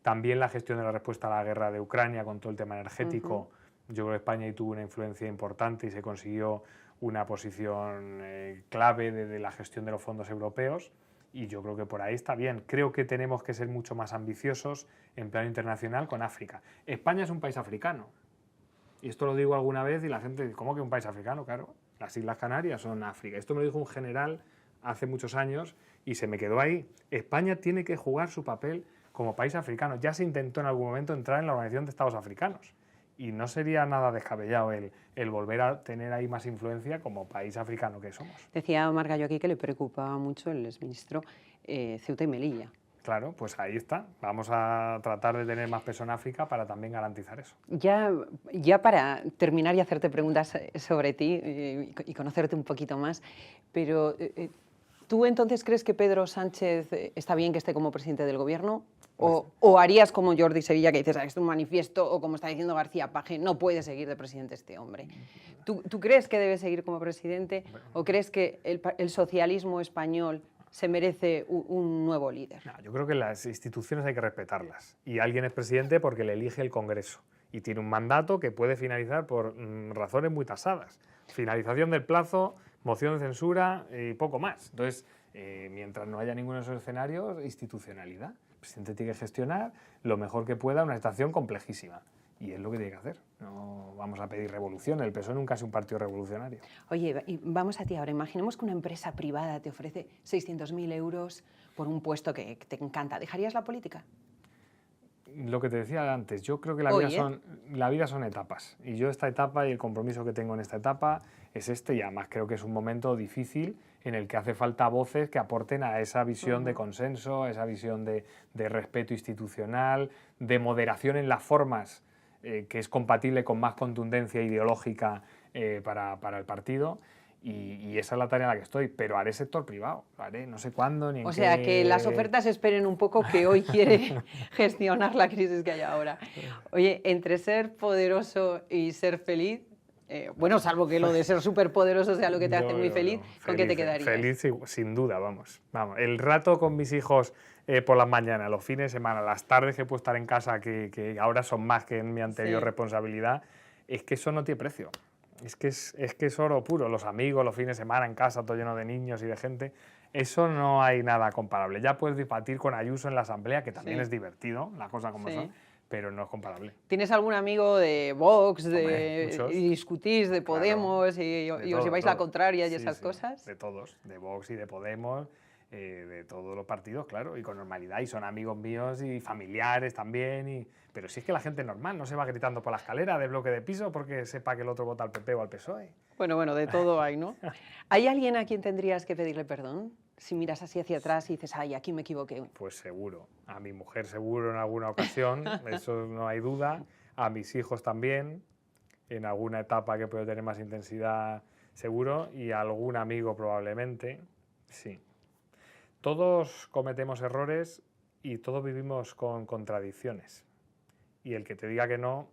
También la gestión de la respuesta a la guerra de Ucrania con todo el tema energético Yo creo que España ahí tuvo una influencia importante y se consiguió una posición clave de la gestión de los fondos europeos, y yo creo que por ahí está bien. Creo que tenemos que ser mucho más ambiciosos en plano internacional con África. España es un país africano, y esto lo digo alguna vez y la gente dice, ¿cómo que un país africano? Claro, las Islas Canarias son África. Esto me lo dijo un general hace muchos años y se me quedó ahí. España tiene que jugar su papel como país africano. Ya se intentó en algún momento entrar en la Organización de Estados Africanos y no sería nada descabellado el volver a tener ahí más influencia como país africano que somos. Decía Omar Gallo aquí que le preocupaba mucho el exministro Ceuta y Melilla. Claro, pues ahí está. Vamos a tratar de tener más peso en África para también garantizar eso. Ya para terminar y hacerte preguntas sobre ti y conocerte un poquito más, pero ¿tú entonces crees que Pedro Sánchez está bien que esté como presidente del gobierno? ¿O harías como Jordi Sevilla, que dices, es un manifiesto, o como está diciendo García Paje, no puede seguir de presidente este hombre? ¿Tú crees que debe seguir como presidente o crees que el socialismo español se merece un nuevo líder? No, yo creo que las instituciones hay que respetarlas, y alguien es presidente porque le elige el Congreso y tiene un mandato que puede finalizar por razones muy tasadas. Finalización del plazo, moción de censura y poco más. Entonces, mientras no haya ninguno de esos escenarios, institucionalidad. El presidente tiene que gestionar lo mejor que pueda una situación complejísima. Y es lo que tiene que hacer. No vamos a pedir revolución. El PSOE nunca es un partido revolucionario. Oye, y vamos a ti ahora. Imaginemos que una empresa privada te ofrece 600.000 euros por un puesto que te encanta. ¿Dejarías la política? Lo que te decía antes, yo creo que la vida son etapas. Y yo esta etapa y el compromiso que tengo en esta etapa es este, y además creo que es un momento difícil en el que hace falta voces que aporten a esa visión de consenso, a esa visión de respeto institucional, de moderación en las formas, que es compatible con más contundencia ideológica para el partido. Y esa es la tarea en la que estoy, pero haré sector privado, lo haré no sé cuándo ni en qué... O sea, que las ofertas esperen un poco, que hoy quiere gestionar la crisis que hay ahora. Oye, entre ser poderoso y ser feliz, bueno, salvo que lo de ser súper poderoso sea lo que te hace muy feliz, ¿con qué te quedarías? Feliz, sin duda, vamos. El rato con mis hijos por las mañanas, los fines de semana, las tardes que puedo estar en casa, que ahora son más que en mi anterior responsabilidad, es que eso no tiene precio. Es que es oro puro. Los amigos, los fines de semana en casa, todo lleno de niños y de gente, eso no hay nada comparable. Ya puedes debatir con Ayuso en la asamblea, que también es divertido, las cosas como son, pero no es comparable. ¿Tienes algún amigo de Vox, y discutís de Podemos, claro, y os lleváis la contraria y esas cosas? De todos, de Vox y de Podemos, de todos los partidos, claro, y con normalidad, y son amigos míos y familiares también, pero si es que la gente normal no se va gritando por la escalera de bloque de piso porque sepa que el otro vota al PP o al PSOE. Bueno, de todo hay, ¿no? ¿Hay alguien a quien tendrías que pedirle perdón? Si miras así hacia atrás y dices, ay, aquí me equivoqué. Pues seguro. A mi mujer seguro en alguna ocasión, eso no hay duda. A mis hijos también, en alguna etapa que puedo tener más intensidad seguro. Y a algún amigo probablemente, sí. Todos cometemos errores y todos vivimos con contradicciones. Y el que te diga que no...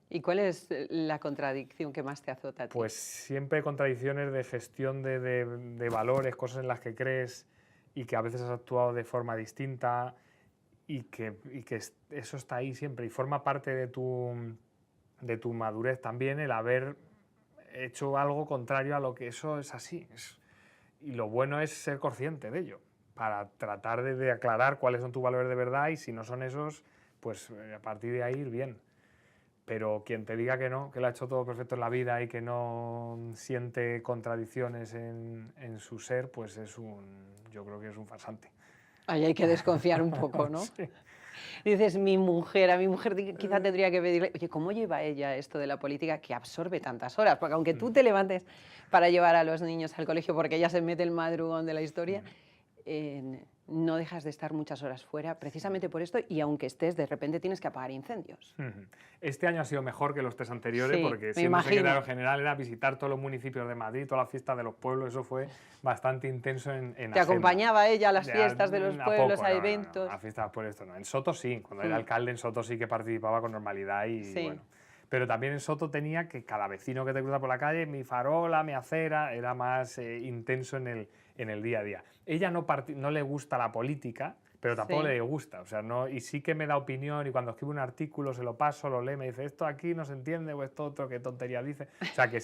¿Y cuál es la contradicción que más te azota a ti? Pues siempre contradicciones de gestión de valores, cosas en las que crees y que a veces has actuado de forma distinta y que eso está ahí siempre y forma parte de tu madurez también, el haber hecho algo contrario a lo que eso es así. Y lo bueno es ser consciente de ello, para tratar de aclarar cuáles son tus valores de verdad, y si no son esos, pues a partir de ahí ir bien. Pero quien te diga que no, que lo ha hecho todo perfecto en la vida y que no siente contradicciones en su ser, pues yo creo que es un farsante. Ahí hay que desconfiar un poco, ¿no? Sí. Dices, a mi mujer quizá tendría que pedirle, oye, ¿cómo lleva ella esto de la política que absorbe tantas horas? Porque aunque tú te levantes para llevar a los niños al colegio porque ella se mete el madrugón de la historia, no dejas de estar muchas horas fuera precisamente por esto, y aunque estés, de repente tienes que apagar incendios. Este año ha sido mejor que los 3 anteriores, porque siendo secretario general era visitar todos los municipios de Madrid, todas las fiestas de los pueblos, eso fue bastante intenso en ¿Te agenda. acompañaba ella a las fiestas de los pueblos, a eventos? No, a fiestas de los pueblos esto no. En Soto sí, cuando era alcalde en Soto sí que participaba con normalidad y bueno. Pero también en Soto tenía que cada vecino que te cruza por la calle, mi farola, mi acera, era más intenso en el día a día. Ella no le gusta la política, pero tampoco Sí. le gusta, o sea, no, y sí que me da opinión y cuando escribe un artículo se lo paso, lo lee, me dice esto aquí no se entiende o esto otro, qué tontería dice, o sea, que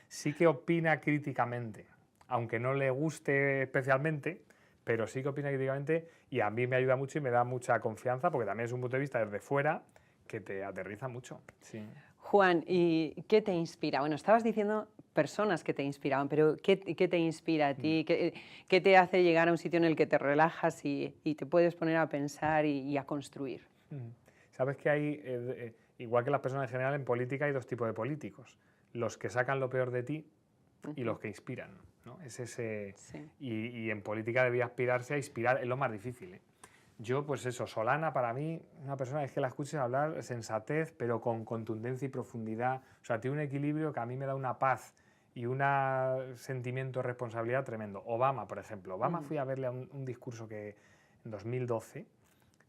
sí que opina críticamente, aunque no le guste especialmente, pero sí que opina críticamente y a mí me ayuda mucho y me da mucha confianza porque también es un punto de vista desde fuera que te aterriza mucho. Sí. Juan, ¿y qué te inspira? Bueno, estabas diciendo personas que te inspiraban, pero ¿qué te inspira a ti? ¿Qué te hace llegar a un sitio en el que te relajas y te puedes poner a pensar y a construir? Sabes que hay, igual que las personas en general, en política hay dos tipos de políticos. Los que sacan lo peor de ti y los que inspiran, ¿no? Es ese, Sí. y en política debía aspirarse a inspirar, es lo más difícil, ¿eh? Yo, pues eso, Solana para mí, una persona es que la escuches hablar, sensatez, pero con contundencia y profundidad. O sea, tiene un equilibrio que a mí me da una paz y un sentimiento de responsabilidad tremendo. Obama, por ejemplo. Obama fui a verle a un discurso que en 2012,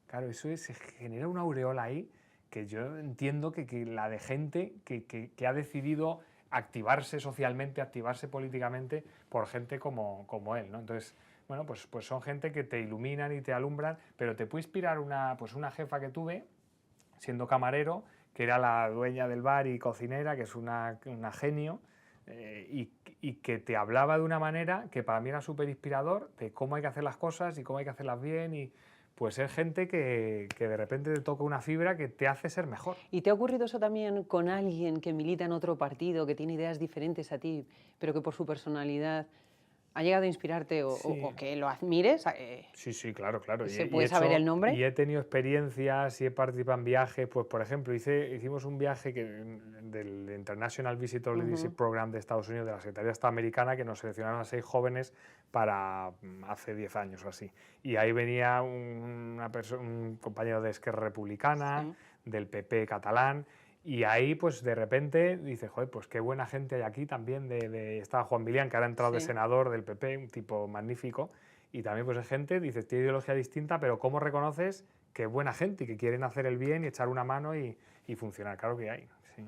claro, se genera una aureola ahí que yo entiendo que la de gente que ha decidido activarse socialmente, activarse políticamente por gente como él, ¿no? Entonces, bueno, pues son gente que te iluminan y te alumbran, pero te puede inspirar una jefa que tuve, siendo camarero, que era la dueña del bar y cocinera, que es una genio, y que te hablaba de una manera que para mí era súper inspirador, de cómo hay que hacer las cosas y cómo hay que hacerlas bien, y pues es gente que de repente te toca una fibra que te hace ser mejor. ¿Y te ha ocurrido eso también con alguien que milita en otro partido, que tiene ideas diferentes a ti, pero que por su personalidad ha llegado a inspirarte o Sí. que lo admires? Sí, sí, claro, claro. ¿Se puede saber el nombre? Y he tenido experiencias y he participado en viajes. Pues, por ejemplo, hicimos un viaje del International Visitor Leadership Program de Estados Unidos, de la Secretaría de Estado americana, que nos seleccionaron a 6 jóvenes para hace 10 años o así. Y ahí venía un compañero de Esquerra Republicana, Sí. del PP catalán. Y ahí, pues de repente, dices, joder, pues qué buena gente hay aquí también. Estaba Juan Milián, que ahora ha entrado de Sí. senador del PP, un tipo magnífico. Y también, pues hay gente, dices, tiene ideología distinta, pero ¿cómo reconoces que es buena gente y que quieren hacer el bien y echar una mano y funcionar? Claro que hay, sí.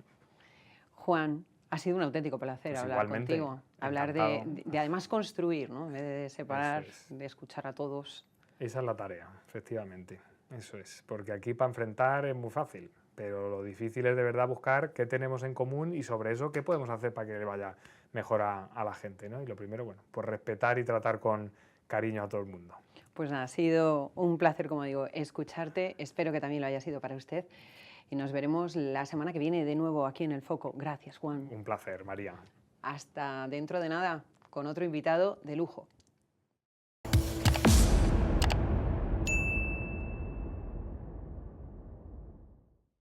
Juan, ha sido un auténtico placer Pues hablar igualmente, contigo, hablar encantado. de además construir, ¿no? En vez de separar, Eso es. de escuchar a todos. Esa es la tarea, efectivamente. Eso es. Porque aquí para enfrentar es muy fácil, pero lo difícil es de verdad buscar qué tenemos en común y sobre eso qué podemos hacer para que le vaya mejor a la gente, ¿no? Y lo primero, bueno, pues respetar y tratar con cariño a todo el mundo. Pues nada, ha sido un placer, como digo, escucharte. Espero que también lo haya sido para usted. Y nos veremos la semana que viene de nuevo aquí en El Foco. Gracias, Juan. Un placer, María. Hasta dentro de nada, con otro invitado de lujo.